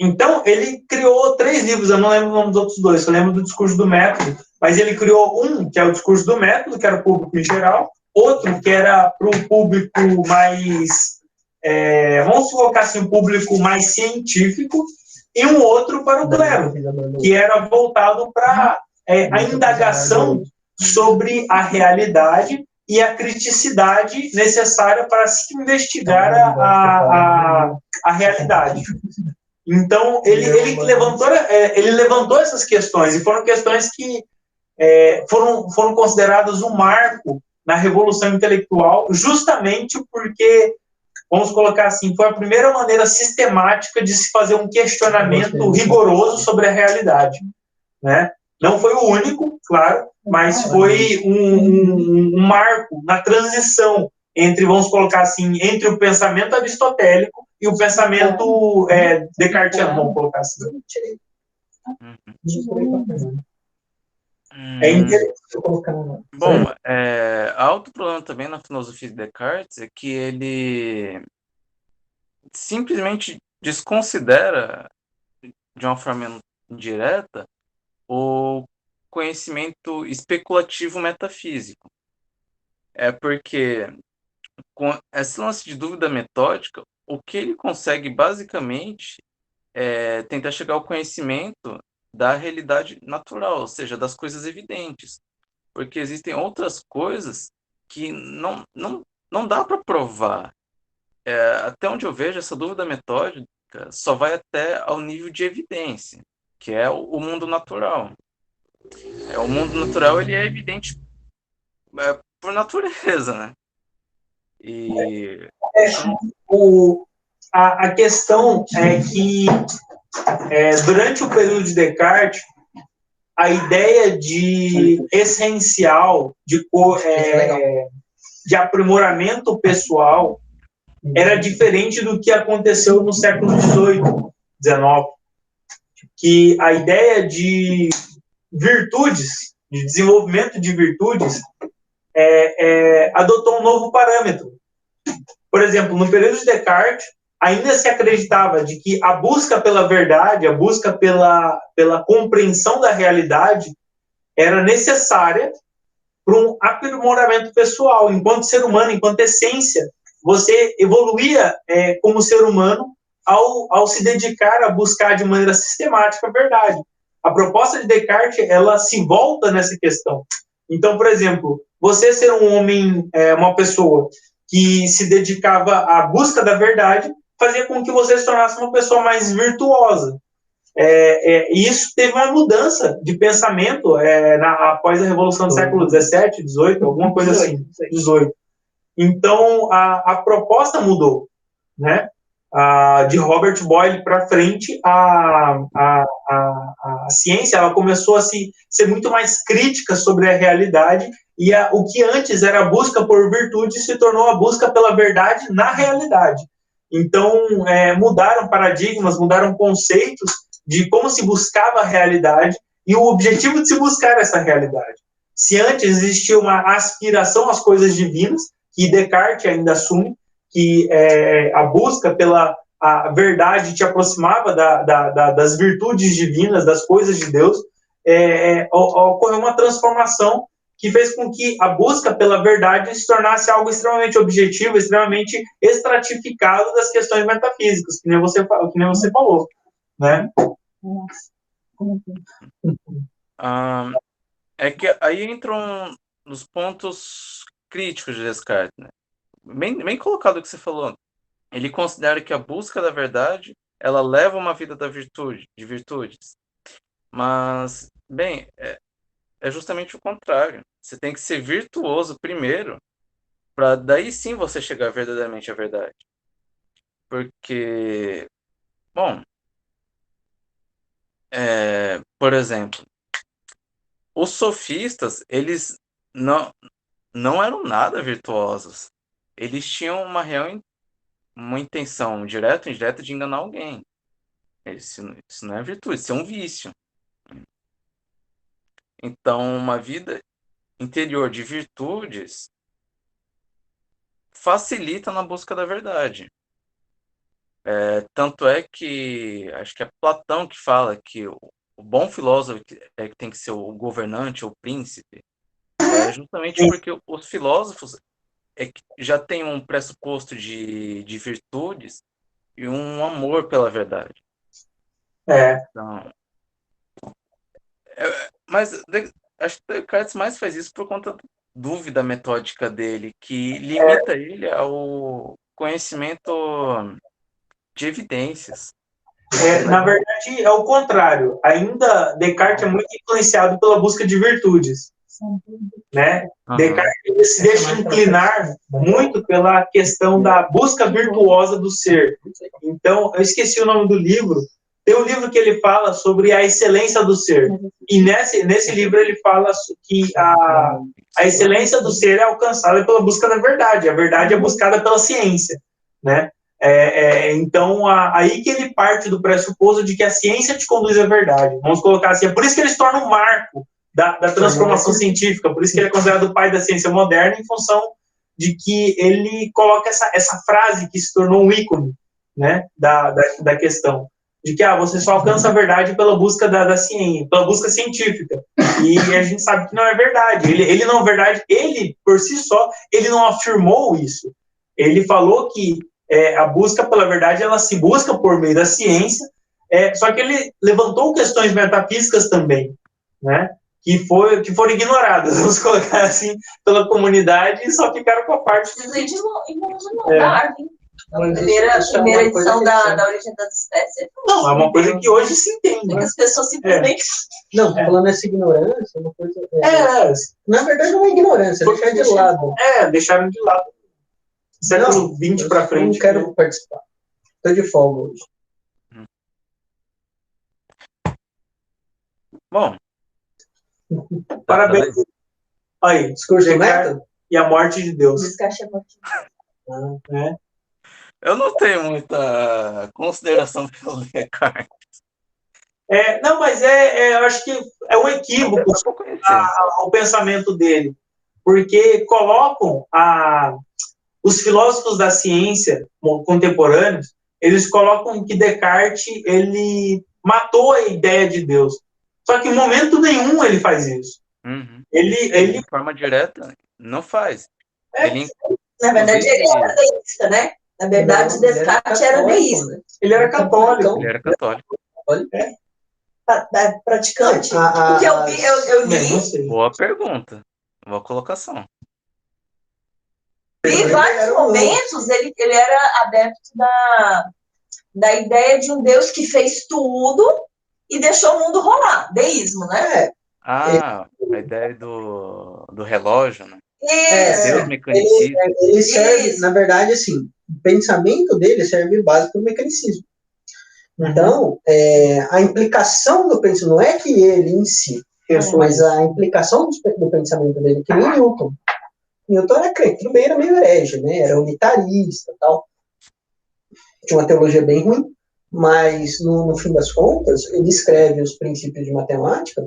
Então, ele criou 3 livros, eu não lembro o nome dos outros 2, eu lembro do Discurso do Método, mas ele criou um, que é o Discurso do Método, que era o público em geral, outro que era para o público mais, vamos colocar assim, um público mais científico, e um outro para o clero, que era voltado para a indagação sobre a realidade e a criticidade necessária para se investigar a realidade. Então, ele levantou essas questões, e foram questões que foram consideradas um marco na Revolução Intelectual, justamente porque, vamos colocar assim, foi a primeira maneira sistemática de se fazer um questionamento rigoroso sobre a realidade, né? Não foi o único, claro, mas foi um marco na transição entre, vamos colocar assim, entre o pensamento aristotélico e o pensamento descartiano, vamos colocar assim. Bom, há outro problema também na filosofia de Descartes é que ele simplesmente desconsidera, de uma forma indireta, o conhecimento especulativo metafísico. Porque com esse lance de dúvida metódica, o que ele consegue basicamente é tentar chegar ao conhecimento da realidade natural, ou seja, das coisas evidentes. Porque existem outras coisas que não dá para provar. Até onde eu vejo, essa dúvida metódica só vai até ao nível de evidência, que é o mundo natural. O mundo natural ele é evidente por natureza, né? E a questão é que durante o período de Descartes, a ideia de essencial, de aprimoramento pessoal, era diferente do que aconteceu no século XVIII, XIX, que a ideia de virtudes, de desenvolvimento de virtudes, adotou um novo parâmetro. Por exemplo, no período de Descartes, ainda se acreditava de que a busca pela verdade, a busca pela compreensão da realidade era necessária para um aprimoramento pessoal. Enquanto ser humano, enquanto essência, você evoluía como ser humano ao se dedicar a buscar de maneira sistemática a verdade. A proposta de Descartes, ela se volta nessa questão. Então, por exemplo, você ser um homem, uma pessoa que se dedicava à busca da verdade, fazia com que você se tornasse uma pessoa mais virtuosa. E isso teve uma mudança de pensamento após a Revolução do século XVII, XVIII, alguma coisa assim, XVIII. Então, a proposta mudou, né? De Robert Boyle para frente, a ciência ela começou a ser muito mais crítica sobre a realidade, e o que antes era a busca por virtude se tornou a busca pela verdade na realidade. Então, mudaram paradigmas, mudaram conceitos de como se buscava a realidade e o objetivo de se buscar essa realidade. Se antes existia uma aspiração às coisas divinas, que Descartes ainda assume, que a busca pela a verdade te aproximava das virtudes divinas, das coisas de Deus, ocorreu uma transformação que fez com que a busca pela verdade se tornasse algo extremamente objetivo, extremamente estratificado das questões metafísicas, que nem você falou, né? É que aí entram nos pontos críticos de Descartes, né? Bem colocado o que você falou. Ele considera que a busca da verdade, ela leva uma vida de virtudes. Mas, bem, é justamente o contrário. Você tem que ser virtuoso primeiro, para daí sim você chegar verdadeiramente à verdade. Porque, bom, por exemplo, os sofistas, eles não eram nada virtuosos. Eles tinham uma intenção direta ou indireta de enganar alguém. Isso não é virtude, isso é um vício. Então, uma vida interior de virtudes facilita na busca da verdade. Tanto é que, acho que é Platão que fala que o bom filósofo que tem que ser o governante, o príncipe. Justamente porque os filósofos já têm um pressuposto de virtudes e um amor pela verdade. Então, mas acho que Descartes mais faz isso por conta da dúvida metódica dele, que limita ele ao conhecimento de evidências. Na verdade, é o contrário. Ainda Descartes é muito influenciado pela busca de virtudes, né? Descartes se deixa inclinar muito pela questão da busca virtuosa do ser. Então, eu esqueci o nome do livro. Tem um livro que ele fala sobre a excelência do ser. E nesse livro ele fala que a excelência do ser é alcançada pela busca da verdade. A verdade é buscada pela ciência, né? Então, aí que ele parte do pressuposto de que a ciência te conduz à verdade. Vamos colocar assim. É por isso que ele se torna um marco da transformação científica, por isso que ele é considerado o pai da ciência moderna, em função de que ele coloca essa frase que se tornou um ícone, né, da questão. De que você só alcança a verdade pela busca da ciência, pela busca científica. E a gente sabe que não é verdade. Ele não é verdade, ele, por si só, ele não afirmou isso. Ele falou que a busca pela verdade, ela se busca por meio da ciência, só que ele levantou questões metafísicas também, né, que foram ignoradas, vamos colocar assim, pela comunidade, e só ficaram com a parte... Darwin. A primeira edição da Origem das Espécies. Não, é uma coisa que hoje se entende. As pessoas simplesmente... Não, falando essa ignorância, uma coisa... Na verdade, não é ignorância, deixar de lado. Deixaram de lado. Século XX para frente. Não quero participar. Estou de folga hoje. Bom. Parabéns. Aí, discurso do método? E a morte de Deus. Eu não tenho muita consideração pelo Descartes. Não, mas eu acho que é um equívoco o pensamento dele. Porque colocam os filósofos da ciência contemporâneos, eles colocam que Descartes ele matou a ideia de Deus. Só que em momento nenhum ele faz isso. Ele de forma direta, não faz. Na verdade, ele era deísta, né? Na verdade, Descartes era deísta. Ele era católico. Ele era católico. Praticante? Porque eu li... Boa pergunta. Boa colocação. Em vários momentos, ele era adepto da ideia de um Deus que fez tudo e deixou o mundo rolar. Deísmo, né? A ideia do relógio, né? Isso. Deus mecanicismo. Ele serve, Isso. na verdade, assim, o pensamento dele serve base para o mecanicismo. Então, a implicação do pensamento, não é que ele em si, mas a implicação do pensamento dele, que nem Newton. Newton era crente, tudo bem, era meio herege, né? Era unitarista e tal. Tinha uma teologia bem ruim, mas no fim das contas, ele escreve os princípios de matemática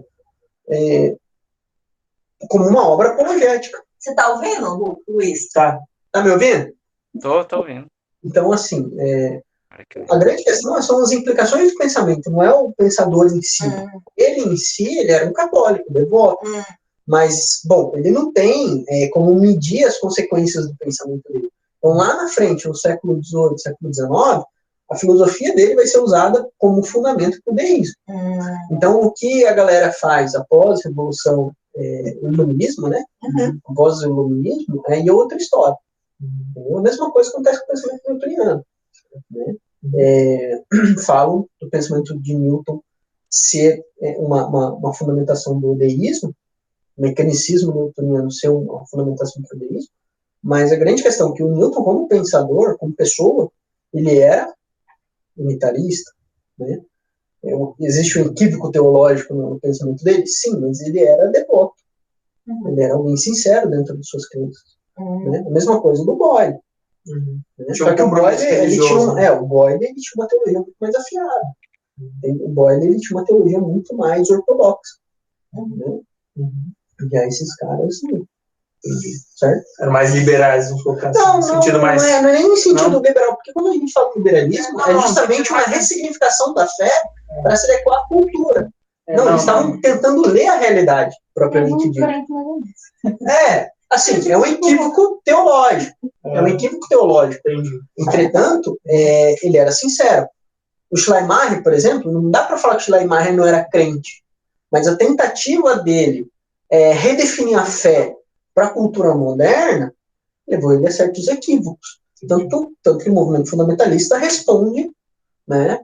como uma obra apologética. Você tá ouvindo, Luiz? Tá me ouvindo? Tô ouvindo. Então, assim, a grande questão são as implicações do pensamento, não é o pensador em si. Ele em si, ele era um católico, devoto. Mas, bom, ele não tem como medir as consequências do pensamento dele. Então, lá na frente, no século XVIII, século XIX, a filosofia dele vai ser usada como fundamento para o deísmo. Então, o que a galera faz após a Revolução, o Iluminismo, né? Após o Iluminismo, é outra história. A mesma coisa acontece com o pensamento newtoniano. Né? Falam do pensamento de Newton ser uma fundamentação do deísmo, o mecanicismo newtoniano ser uma fundamentação do deísmo, mas a grande questão é que o Newton, como pensador, como pessoa, ele era unitarista, né? Existe um equívoco teológico no pensamento dele? Sim, mas ele era devoto. Ele era alguém sincero dentro de suas crenças. Né? A mesma coisa do Boyle. Né? Só que o Boyle, ele tinha uma teologia muito mais afiada. O Boyle, ele tinha uma teologia muito mais ortodoxa. Né? E aí esses caras, certo? Eram mais liberais, vamos colocar assim, no sentido mais... Não é nem no sentido liberal, porque quando a gente fala de liberalismo, é justamente uma ressignificação da fé para se adequar à cultura. Eles estavam tentando ler a realidade, propriamente dita. Assim, é um equívoco teológico. Entretanto, ele era sincero. O Schleiermacher, por exemplo, não dá para falar que o Schleiermacher não era crente, mas a tentativa dele redefinir a fé para a cultura moderna levou ele a certos equívocos. Tanto que o movimento fundamentalista responde, né,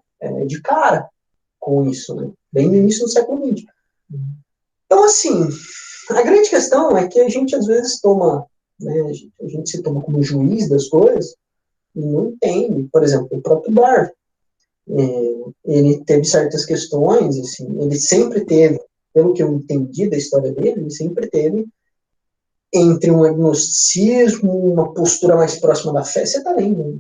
de cara com isso, né, bem no início do século XX. Então, assim, a grande questão é que a gente às vezes toma, né, a gente se toma como juiz das coisas e não entende. Por exemplo, o próprio Darwin, ele teve certas questões, assim, ele sempre teve, pelo que eu entendi da história dele, ele sempre teve entre um agnosticismo, uma postura mais próxima da fé. Você está lendo,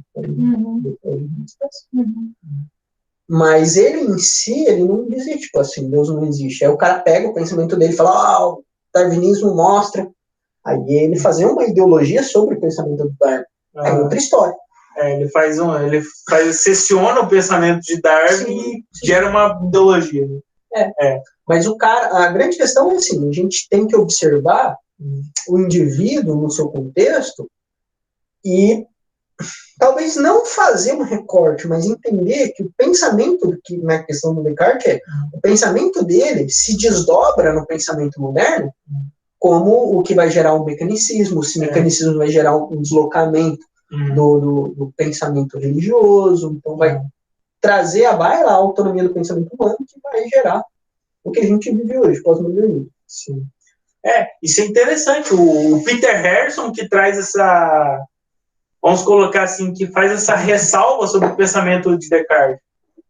mas ele em si, ele não dizia, tipo assim, Deus não existe. Aí o cara pega o pensamento dele e fala, o darwinismo mostra. Aí ele fazia uma ideologia sobre o pensamento do Darwin. É outra história. Ele sessiona o pensamento de Darwin e gera uma ideologia. Mas a grande questão é assim, a gente tem que observar o indivíduo no seu contexto e talvez não fazer um recorte, mas entender que o pensamento, que na questão do Descartes, o pensamento dele se desdobra no pensamento moderno como o que vai gerar um mecanicismo, esse mecanicismo vai gerar um deslocamento do pensamento religioso, então vai trazer à baila a autonomia do pensamento humano que vai gerar o que a gente vive hoje, pós-modernismo. Sim. Isso é interessante. O Peter Harrison que traz essa, vamos colocar assim, que faz essa ressalva sobre o pensamento de Descartes.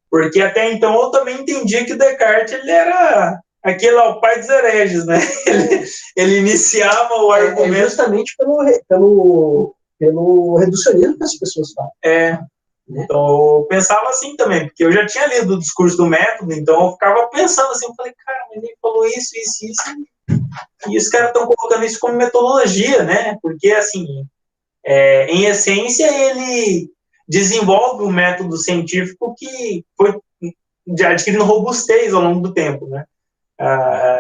Porque até então eu também entendia que Descartes ele era aquele lá, o pai dos hereges, né? Ele iniciava o argumento... justamente pelo reducionismo que as pessoas falam. Então eu pensava assim também, porque eu já tinha lido o discurso do método, então eu ficava pensando assim, eu falei, cara, mas ele falou isso, e os caras estão colocando isso como metodologia, né? Porque, assim, em essência, ele desenvolve um método científico que foi adquirindo robustez ao longo do tempo, né?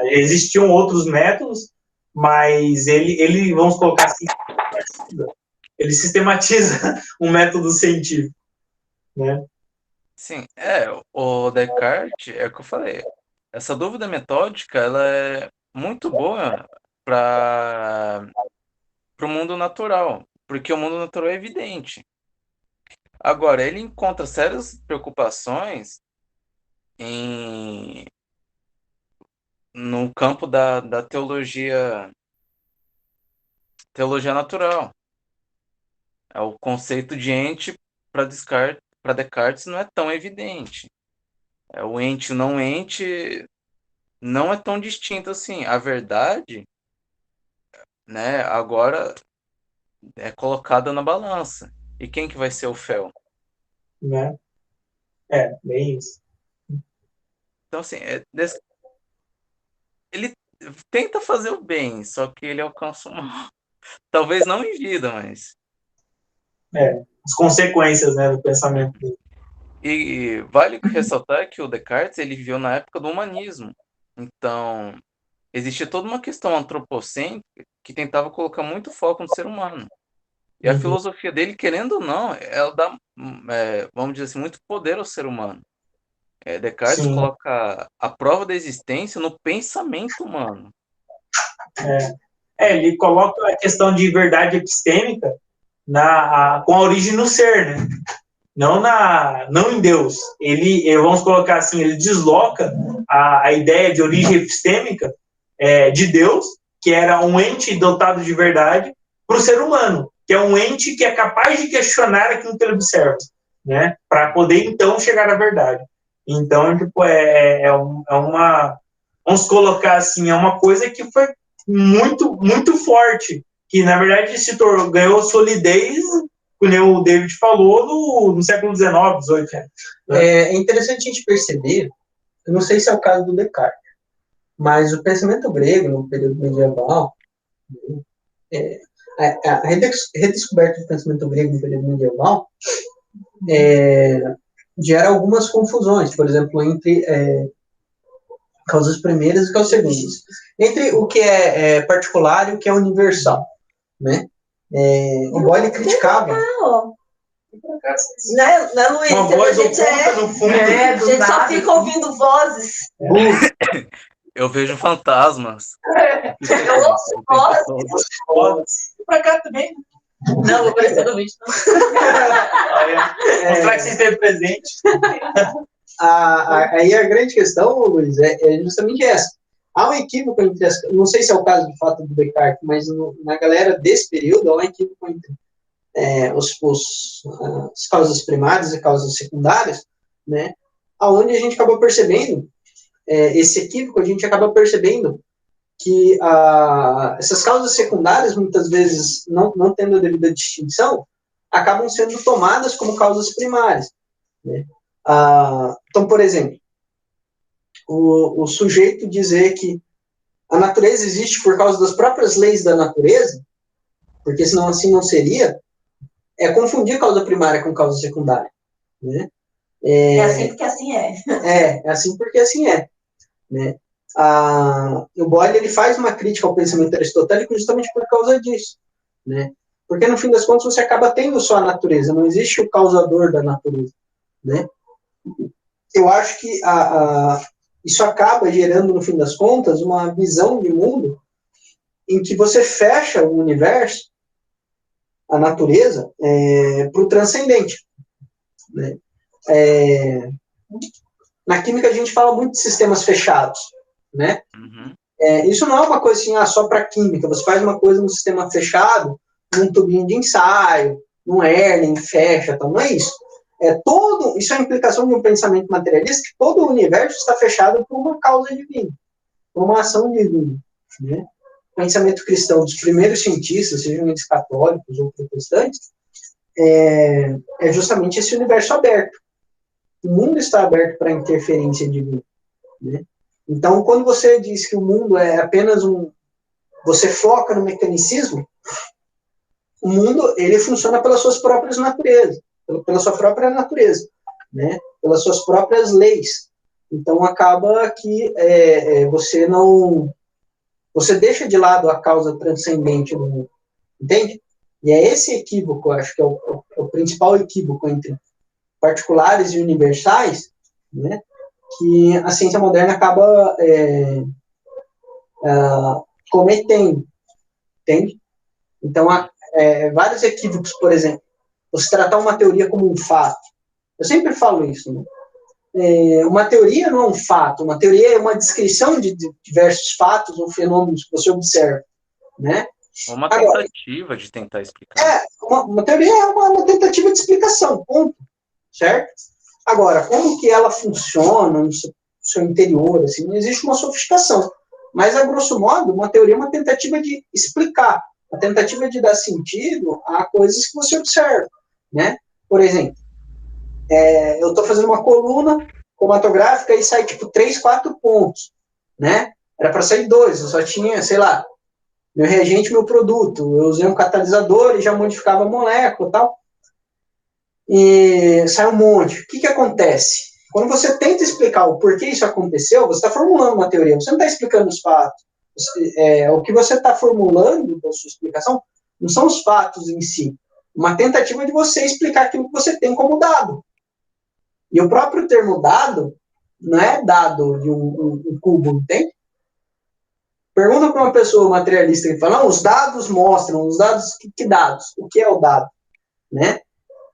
Existiam outros métodos, mas ele, vamos colocar assim, ele sistematiza um método científico, né? Sim, o Descartes, é o que eu falei, essa dúvida metódica, ela é muito boa para o mundo natural, porque o mundo natural é evidente. Agora, ele encontra sérias preocupações no campo da teologia natural. O conceito de ente para Descartes não é tão evidente. O ente e o não ente não é tão distinto assim. A verdade, né, agora é colocada na balança. E quem que vai ser o fel? Né? Bem isso. Então, assim, ele tenta fazer o bem, só que ele alcança o mal. Talvez não em vida, mas... As consequências, né, do pensamento dele. E vale ressaltar que o Descartes ele viveu na época do humanismo. Então, existia toda uma questão antropocêntrica que tentava colocar muito foco no ser humano. E a filosofia dele, querendo ou não, ela dá, vamos dizer assim, muito poder ao ser humano. Descartes coloca a prova da existência no pensamento humano. Ele coloca a questão de verdade epistêmica com a origem no ser, né? Não em Deus. Vamos colocar assim, ele desloca a ideia de origem epistêmica de Deus, que era um ente dotado de verdade, para o ser humano, que é um ente que é capaz de questionar aquilo que ele observa, né? Para poder, então, chegar à verdade. Então, tipo, vamos colocar assim, é uma coisa que foi muito, muito forte, que, na verdade, ganhou solidez, como o David falou, no século XIX, XVIII. Né? É interessante a gente perceber, eu não sei se é o caso do Descartes, mas o pensamento grego, no período medieval, a redescoberta do pensamento grego no período medieval gera algumas confusões, por exemplo, entre causas primeiras e causas segundas. Entre o que é particular e o que é universal, né? O Boyle criticava... Né, Luiz? Uma voz oculta no fundo. A gente só fica ouvindo vozes. Eu vejo fantasmas. Eu ouço vozes. Pra cá também. Não, vou aparecer no vídeo. Mostrar que você esteve presente. Aí a grande questão, Luiz, é justamente essa. Há um equívoco entre não sei se é o caso de fato do Descartes, mas na galera desse período há um equívoco entre as causas primárias e causas secundárias, né? Aonde a gente acaba percebendo esse equívoco, a gente acaba percebendo que essas causas secundárias, muitas vezes, não tendo a devida distinção, acabam sendo tomadas como causas primárias, né? Então, por exemplo, o sujeito dizer que a natureza existe por causa das próprias leis da natureza, porque senão assim não seria, confundir causa primária com causa secundária, né? Assim porque assim é. É assim porque assim é, né? O Boyle ele faz uma crítica ao pensamento aristotélico justamente por causa disso, né? Porque no fim das contas você acaba tendo só a natureza, não existe o causador da natureza, né? Eu acho que isso acaba gerando, no fim das contas, uma visão de mundo em que você fecha o universo, a natureza, para o transcendente, né? Na química a gente fala muito de sistemas fechados, né? Uhum. Isso não é uma coisa assim, só para química. Você faz uma coisa no sistema fechado, num tubinho de ensaio, num Erlen, fecha, então não é isso. Isso é a implicação de um pensamento materialista, que todo o universo está fechado por uma causa divina, por uma ação divina, né? O pensamento cristão dos primeiros cientistas, sejam eles católicos ou protestantes, é justamente esse universo aberto. O mundo está aberto para a interferência divina, né? Então, quando você diz que o mundo é apenas você foca no mecanicismo, o mundo ele funciona pelas suas próprias naturezas, pela sua própria natureza, né? Pelas suas próprias leis. Então, acaba que você deixa de lado a causa transcendente do mundo, entende? E é esse equívoco, acho que é o principal equívoco entre particulares e universais, né? Que a ciência moderna acaba cometendo, entende? Então, há vários equívocos, por exemplo, você tratar uma teoria como um fato. Eu sempre falo isso, né? uma teoria não é um fato, uma teoria é uma descrição de diversos fatos ou fenômenos que você observa, né? Uma tentativa de tentar explicar. Uma teoria é uma tentativa de explicação, ponto, certo? Agora, como que ela funciona no seu interior, assim, não existe uma sofisticação, mas, a grosso modo, uma teoria é uma tentativa de explicar, uma tentativa de dar sentido a coisas que você observa, né? Por exemplo, eu estou fazendo uma coluna cromatográfica e sai, tipo, 3, 4 pontos, né? Era para sair 2, eu só tinha, sei lá, meu reagente, meu produto. Eu usei um catalisador e já modificava a molécula e tal. E sai um monte. O que acontece? Quando você tenta explicar o porquê isso aconteceu, você está formulando uma teoria, você não está explicando os fatos. O que você está formulando da sua explicação não são os fatos em si. Uma tentativa de você explicar aquilo que você tem como dado. E o próprio termo dado não é dado de um cubo, entende? Pergunta para uma pessoa materialista que fala, não, os dados mostram, os dados, que dados? O que é o dado? Né?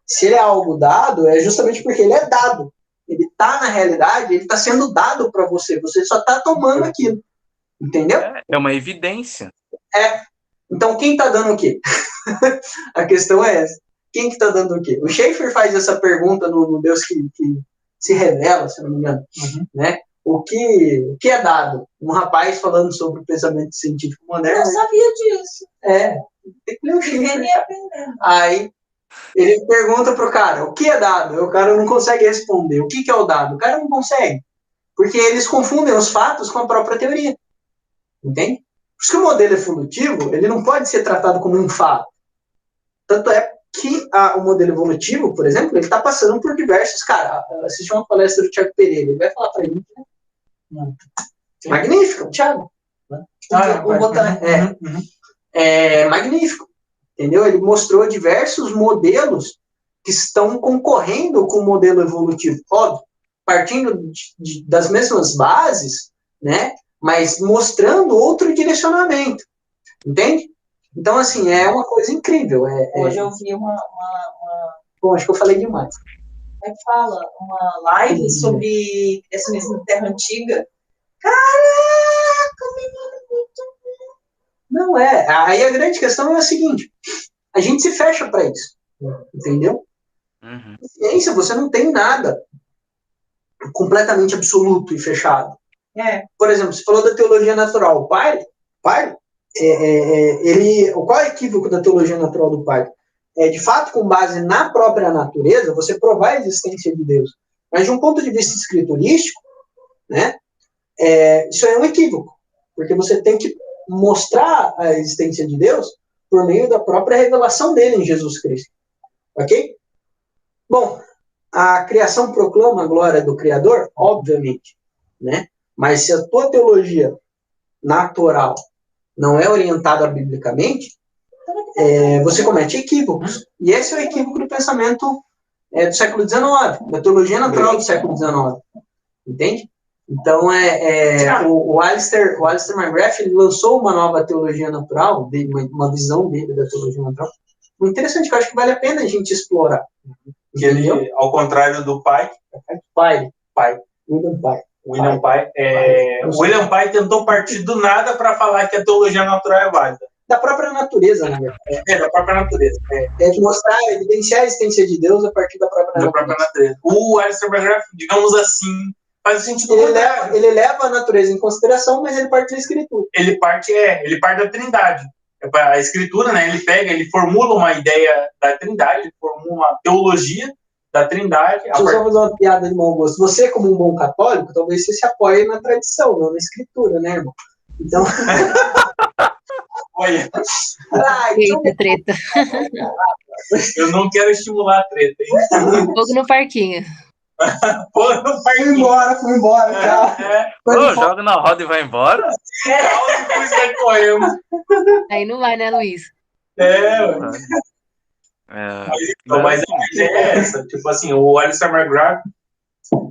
Se ele é algo dado, é justamente porque ele é dado. Ele está na realidade, ele está sendo dado para você, você só está tomando aquilo. Entendeu? É uma evidência. Então, quem está dando o quê? A questão é essa. Quem que está dando o quê? O Schaeffer faz essa pergunta no Deus que se revela, se não me engano. Né? O que é dado? Um rapaz falando sobre o pensamento científico moderno. Eu sabia disso. Tem que ler o Schaeffer. Aí ele pergunta pro cara, o que é dado? O cara não consegue responder. O que é o dado? O cara não consegue. Porque eles confundem os fatos com a própria teoria. Entende? Por isso que o modelo evolutivo, ele não pode ser tratado como um fato. Tanto é que o modelo evolutivo, por exemplo, ele está passando por diversos... Cara, assisti uma palestra do Thiago Pereira, ele vai falar para ele. Magnífico, o Thiago. Magnífico. Entendeu? Ele mostrou diversos modelos que estão concorrendo com o modelo evolutivo. Óbvio, partindo das mesmas bases, né? Mas mostrando outro direcionamento. Entende? Então, assim, é uma coisa incrível. Hoje eu vi Bom, acho que eu falei demais. Como é que fala? Uma live sobre criacionismo da Terra Antiga. Caraca, menino, muito bom. Não é. Aí a grande questão é a seguinte: a gente se fecha para isso. Entendeu? Uhum. Em ciência, você não tem nada completamente absoluto e fechado. Por exemplo, você falou da teologia natural. O pai, qual é o equívoco da teologia natural do pai? De fato, com base na própria natureza, você provar a existência de Deus. Mas de um ponto de vista escriturístico, né, isso é um equívoco, porque você tem que mostrar a existência de Deus por meio da própria revelação dele em Jesus Cristo. Ok? Bom, a criação proclama a glória do Criador? Obviamente, né? Mas se a tua teologia natural não é orientada biblicamente, você comete equívocos. E esse é o equívoco do pensamento do século XIX, da teologia natural do século XIX. Entende? Então, o Alistair McGrath, ele lançou uma nova teologia natural, uma visão dele da teologia natural, muito interessante, que eu acho que vale a pena a gente explorar. Ele, ao contrário do pai. William Pai tentou partir do nada para falar que a teologia natural é válida. Da própria natureza, na verdade. Da própria natureza. De mostrar, evidenciar a existência de Deus a partir da própria natureza. O Alistair McGrath, digamos assim, faz sentido. Ele leva a natureza em consideração, mas ele parte da Escritura. Ele parte da Trindade. A Escritura, né, ele formula uma ideia da Trindade, ele formula uma teologia da Trindade. Deixa eu só fazer uma piada de mau gosto. Você, como um bom católico, talvez você se apoie na tradição, não na Escritura, né, irmão? Então... Olha. Eita, treta. Eu não quero estimular a treta, hein? Fogo no parquinho. Fogo no parquinho. Fui embora, tchau. Joga na roda e vai embora? Depois vai correndo. Aí não vai, né, Luiz? Mas a ideia é essa. Tipo assim, o Alistair McGrath,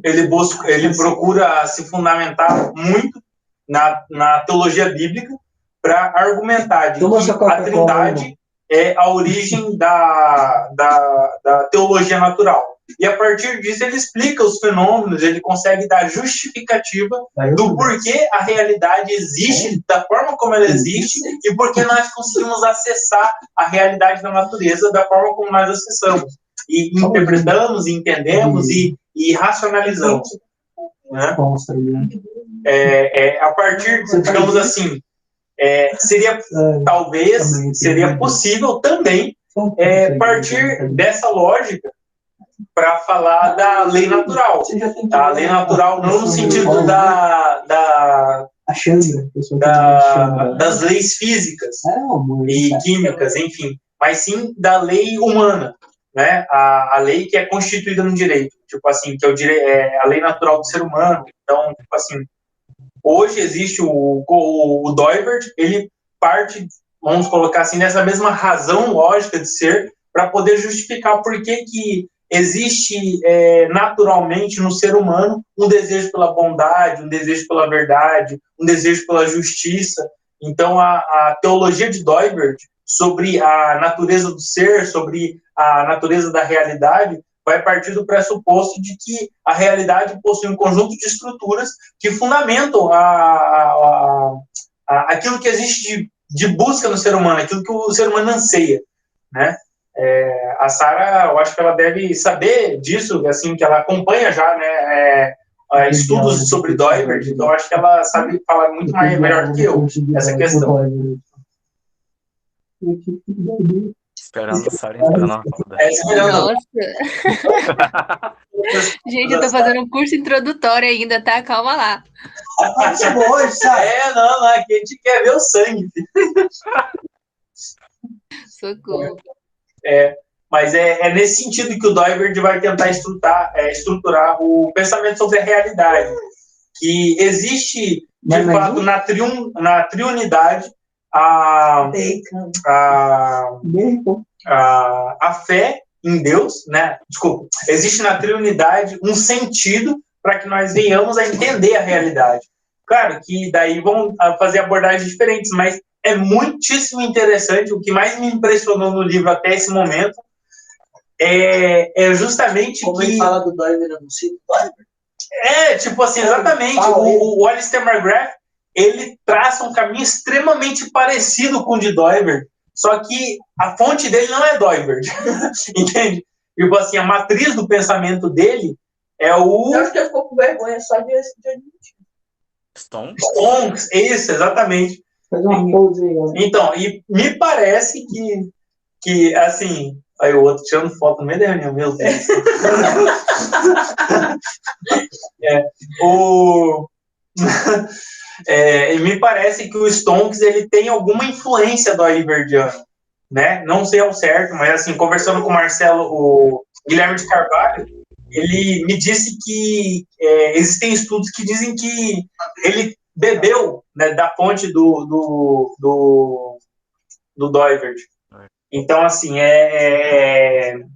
ele procura se fundamentar muito na teologia bíblica para argumentar de que a Trindade é a origem da teologia natural. E a partir disso ele explica os fenômenos, ele consegue dar justificativa do porquê a realidade existe, da forma como ela existe, e porquê nós conseguimos acessar a realidade da natureza da forma como nós acessamos. E interpretamos, entendemos e racionalizamos. Né? A partir, digamos assim, seria possível também partir dessa lógica para falar da lei natural. A lei natural não no sentido das leis físicas e químicas, enfim, mas sim da lei humana, né? A lei que é constituída no direito, tipo assim, que é a lei natural do ser humano. Então, tipo assim, hoje existe o Doivert, ele parte, vamos colocar assim, nessa mesma razão lógica de ser, para poder justificar por que existe naturalmente no ser humano um desejo pela bondade, um desejo pela verdade, um desejo pela justiça. Então, a teologia de Doivert sobre a natureza do ser, sobre a natureza da realidade, vai partir do pressuposto de que a realidade possui um conjunto de estruturas que fundamentam aquilo que existe de busca no ser humano, aquilo que o ser humano anseia, né? A Sara, eu acho que ela deve saber disso, assim, que ela acompanha já, né, estudos sobre Doivert, então eu acho que ela sabe falar muito melhor que eu essa questão. Esperando a Sara entrar na roda. Nossa! Gente, eu tô fazendo um curso introdutório ainda, tá? Calma lá. Não, aqui a gente quer ver o sangue. Socorro. Mas é nesse sentido que o Doivert vai tentar estruturar o pensamento sobre a realidade, que existe, de fato, na triunidade a fé em Deus, né? Desculpa, existe na triunidade um sentido para que nós venhamos a entender a realidade. Claro que daí vão fazer abordagens diferentes, mas é muitíssimo interessante. O que mais me impressionou no livro até esse momento é justamente como ele fala do Doivert, eu não sei do Doivert. Tipo assim, exatamente. O Alistair McGrath, ele traça um caminho extremamente parecido com o de Doivert, só que a fonte dele não é Doivert, entende? Tipo assim, a matriz do pensamento dele é o... Eu acho que ele ficou com vergonha só de admitir. Stonks, isso, exatamente. Então, e me parece que assim... Aí o outro tirando foto no meio da reunião, meu Deus. E me parece que o Stonks ele tem alguma influência do Doivertiano, né? Não sei ao certo, mas assim, conversando com o Guilherme de Carvalho, ele me disse que existem estudos que dizem que ele bebeu, né, da fonte do Doivert. Então, assim,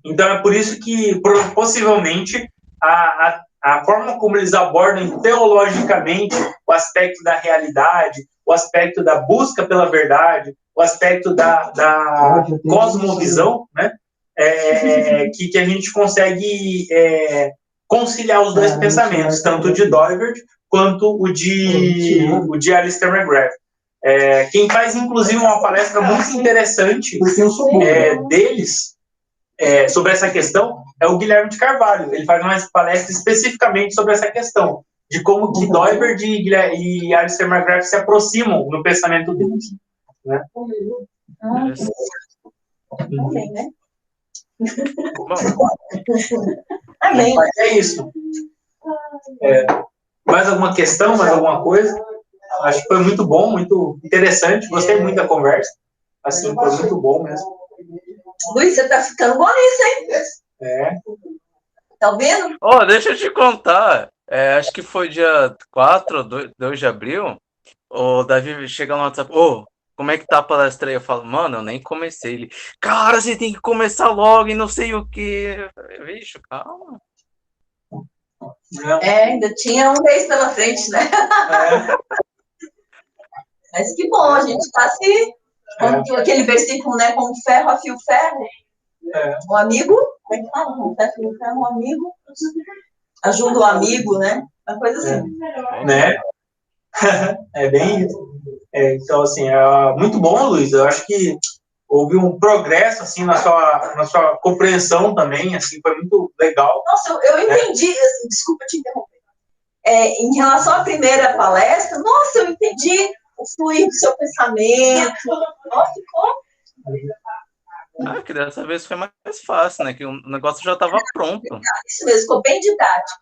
então é por isso que, possivelmente, a forma como eles abordam teologicamente o aspecto da realidade, o aspecto da busca pela verdade, o aspecto da cosmovisão, né? Que a gente consegue conciliar os dois pensamentos, tanto o de Doivert quanto o de Alistair McGrath. Quem faz, inclusive, uma palestra muito interessante deles sobre essa questão é o Guilherme de Carvalho. Ele faz uma palestra especificamente sobre essa questão, de como que Doivert e Alistair McGrath se aproximam no pensamento deles. Né? Amém, né? Amém. É isso. Mais alguma questão, mais alguma coisa? Acho que foi muito bom, muito interessante. Gostei muito da conversa. Assim, foi muito bom mesmo. Luiz, você tá ficando bom nisso, hein? Tá ouvindo? Deixa eu te contar. Acho que foi dia 4 ou 2 de abril. O Davi chega no WhatsApp. Como é que tá a palestra aí? Eu falo, mano, eu nem comecei. Ele, cara, você tem que começar logo e não sei o quê. Vixe, calma. Ainda tinha um mês pela frente, né? Mas que bom, a gente tá se Aquele versículo, né? Como ferro afia o ferro. Um amigo, como é que fala? Como ferro afia o ferro, um amigo ajuda o amigo, né? Uma coisa assim. Né? É bem isso. Então, assim, é muito bom, Luiz. Eu acho que houve um progresso, assim, na sua compreensão também, assim, foi muito legal. Nossa, eu entendi, assim, desculpa te interromper. Em relação à primeira palestra, nossa, eu entendi o fluir do seu pensamento. Nossa, ficou... Que dessa vez foi mais fácil, né? Que o negócio já estava pronto. Isso mesmo, ficou bem didático.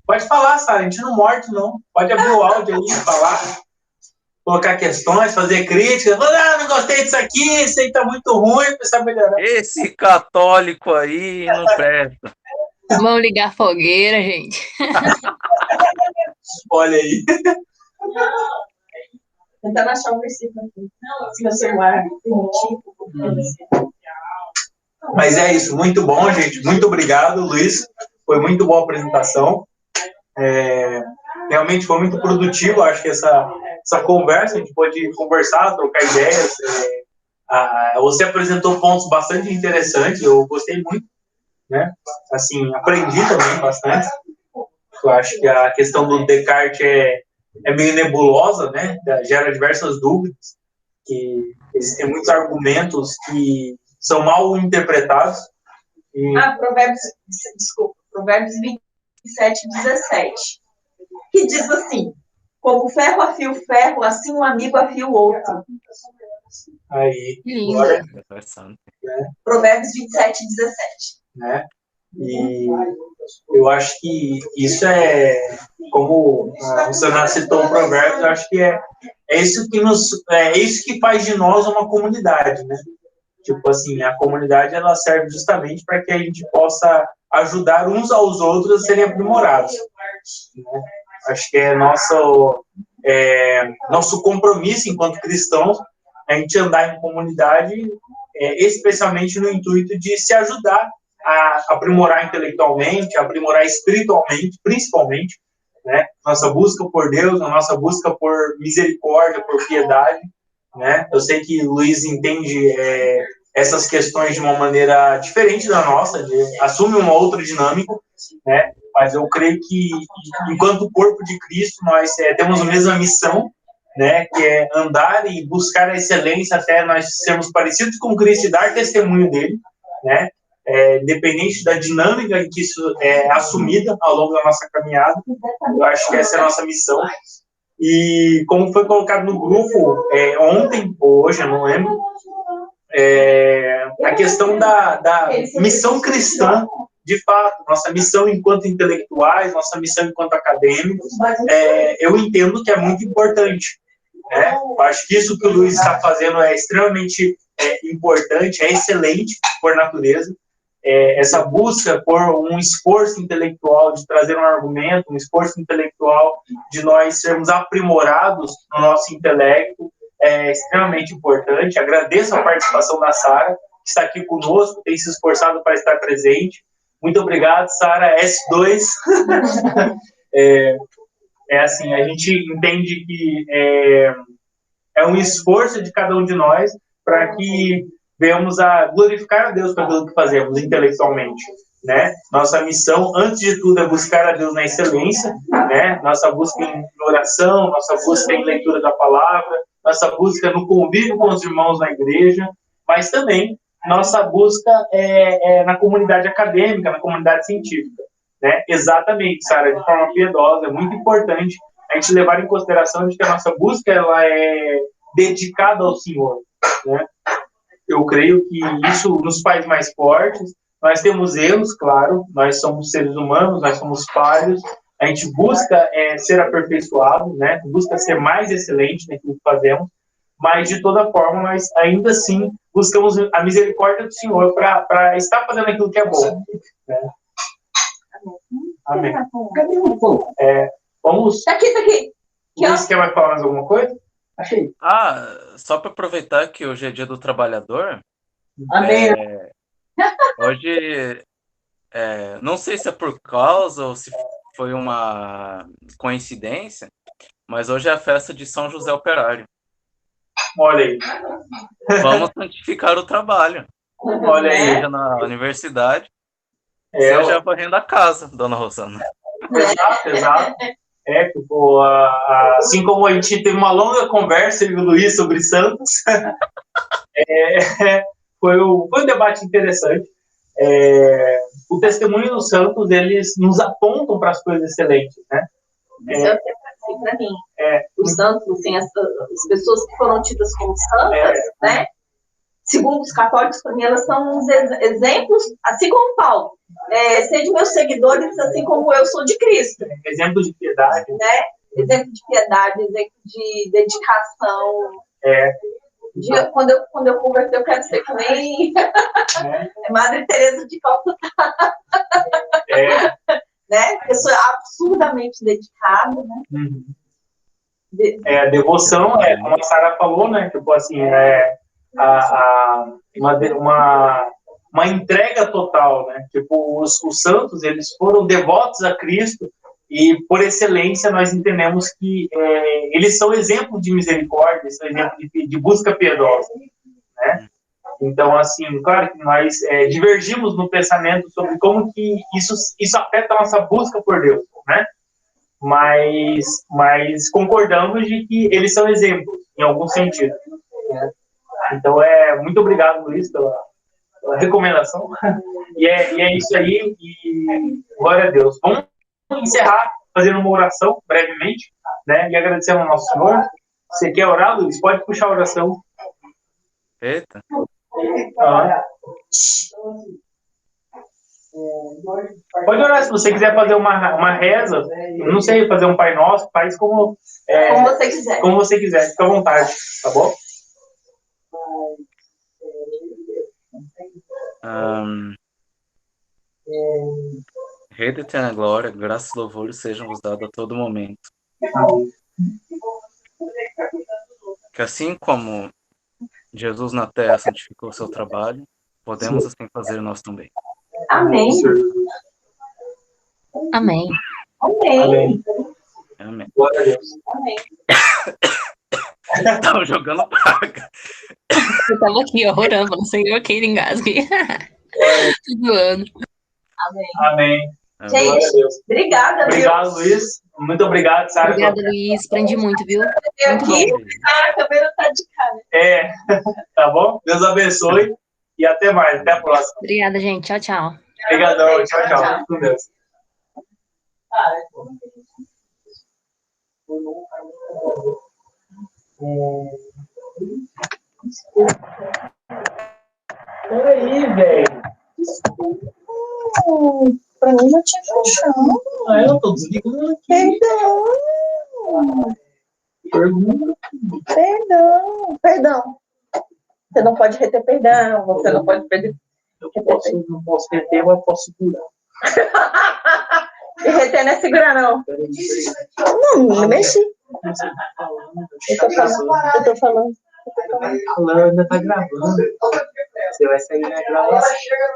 Pode falar, Sara, a gente não morte, não. Pode abrir o áudio aí, falar, colocar questões, fazer críticas. Não gostei disso aqui, isso aí tá muito ruim, precisa melhorar. Esse católico aí não presta. Vamos ligar a fogueira, gente. Olha aí. Tentando achar um versículo aqui. Se meu celular permitir. Mas é isso, muito bom, gente. Muito obrigado, Luiz. Foi muito boa a apresentação. Realmente foi muito produtivo, acho que essa conversa, a gente pode conversar, trocar ideias. Você apresentou pontos bastante interessantes, eu gostei muito, né? Assim, aprendi também bastante. Eu acho que a questão do Descartes é meio nebulosa, né? Gera diversas dúvidas, que existem muitos argumentos que são mal interpretados. Provérbios 27, 17, que diz assim: como o ferro afia o ferro, assim um amigo afia o outro. Aí, Lindo. agora, Provérbios 27, 17. Né? E eu acho que isso como o Senado citou o provérbio, eu acho que é isso que faz de nós uma comunidade, né? Tipo assim, a comunidade ela serve justamente para que a gente possa ajudar uns aos outros a serem aprimorados, né? Acho que é nosso compromisso enquanto cristãos a gente andar em comunidade, especialmente no intuito de se ajudar a aprimorar intelectualmente, a aprimorar espiritualmente, principalmente, né? Nossa busca por Deus, a nossa busca por misericórdia, por piedade, né? Eu sei que Luiz entende essas questões de uma maneira diferente da nossa, assume uma outra dinâmica, né? Mas eu creio que, enquanto corpo de Cristo, nós temos a mesma missão, né? Que é andar e buscar a excelência até nós sermos parecidos com Cristo e dar testemunho dele, né? Independente da dinâmica em que isso é assumida ao longo da nossa caminhada, eu acho que essa é a nossa missão. E como foi colocado no grupo ontem ou hoje, eu não lembro, a questão da missão cristã, de fato, nossa missão enquanto intelectuais, nossa missão enquanto acadêmicos, eu entendo que é muito importante, né? Eu acho que isso que o Luiz está fazendo é extremamente importante, é excelente por natureza. Essa busca por um esforço intelectual de trazer um argumento, um esforço intelectual de nós sermos aprimorados no nosso intelecto é extremamente importante. Agradeço a participação da Sara, que está aqui conosco, tem se esforçado para estar presente. Muito obrigado, Sara. S2. Assim, a gente entende que é um esforço de cada um de nós para que venhamos a glorificar a Deus pelo que fazemos intelectualmente, né? Nossa missão, antes de tudo, é buscar a Deus na excelência, né? Nossa busca em oração, nossa busca em leitura da palavra, nossa busca no convívio com os irmãos na igreja, mas também nossa busca na comunidade acadêmica, na comunidade científica, né? Exatamente, Sara, de forma piedosa, é muito importante a gente levar em consideração de que a nossa busca ela é dedicada ao Senhor, né? Eu creio que isso nos faz mais fortes. Nós temos erros, claro, nós somos seres humanos, nós somos falhos, a gente busca ser aperfeiçoado, né? Busca ser mais excelente naquilo que fazemos, mas de toda forma nós ainda assim buscamos a misericórdia do Senhor para estar fazendo aquilo que é bom, né? Amém. Vamos. Tá aqui. Luiz, quer mais falar mais alguma coisa? Achei. Só para aproveitar que hoje é Dia do Trabalhador. Amém. Hoje, não sei se é por causa ou se foi uma coincidência, mas hoje é a festa de São José Operário. Olha aí. Vamos santificar o trabalho. Olha aí. Seja na universidade, É, seja varrendo a casa, dona Rosana. exato. Tipo, assim como a gente teve uma longa conversa, eu e o Luiz, sobre Santos, foi um debate interessante. O testemunho dos santos, eles nos apontam para as coisas excelentes, né? Isso é o que é para mim. Os santos, assim, as pessoas que foram tidas como santas, né? Segundo os católicos, para mim, elas são uns exemplos, assim como Paulo. Sede meus seguidores, assim como eu sou de Cristo. Exemplo de piedade. Né? Exemplo de piedade, exemplo de dedicação. Quando eu converter, eu quero ser que nem Madre Teresa de Calcutá. Né? Pessoa absurdamente dedicada, né? Uhum. A devoção, como a Sara falou, né? Tipo assim, uma entrega total, né? Tipo, os santos, eles foram devotos a Cristo e, por excelência, nós entendemos que eles são exemplo de misericórdia, são exemplo de busca piedosa, né? Então, assim, claro que nós divergimos no pensamento sobre como que isso afeta a nossa busca por Deus, né? Mas concordamos de que eles são exemplos, em algum sentido, né? Então, muito obrigado, Luiz, pela recomendação. E é isso aí, e glória a Deus. Vamos encerrar fazendo uma oração, brevemente, né? E agradecendo ao nosso Senhor. Você quer orar, Luiz? Pode puxar a oração. Eita. Pode orar, se você quiser fazer uma reza, eu não sei, fazer um Pai Nosso, faz como você quiser. Como você quiser, fica à vontade, tá bom? Rei da eterna glória, graças e louvores sejam vos dados a todo momento. Que assim como Jesus na terra santificou o seu trabalho, podemos assim fazer nós também. Amém. Amém. Amém. Amém. Glória a Deus. Amém. Estava jogando praga. Eu tava aqui, ó, orando, falando, Senhor, que ele engasgue. Tô zoando. Amém. Gente, glória a Deus. Obrigada, Obrigado, Luiz. Muito obrigado, Sara. Obrigada, Luiz. Aprendi muito, viu? Muito bom. A câmera tá de cara. Tá bom? Deus abençoe e até mais. Até a próxima. Obrigada, gente. Tchau, tchau. Obrigadão. Tchau, tchau. Com Deus. Peraí, velho. Pra mim já tinha fechado. Eu tô desligando aqui. Perdão. Você não pode reter perdão. Você não pode perder. Não posso reter, mas posso segurar. E reter não é segurar, não. Não mexi. Eu tô falando. Ainda tá gravando. Você vai sair na gravação.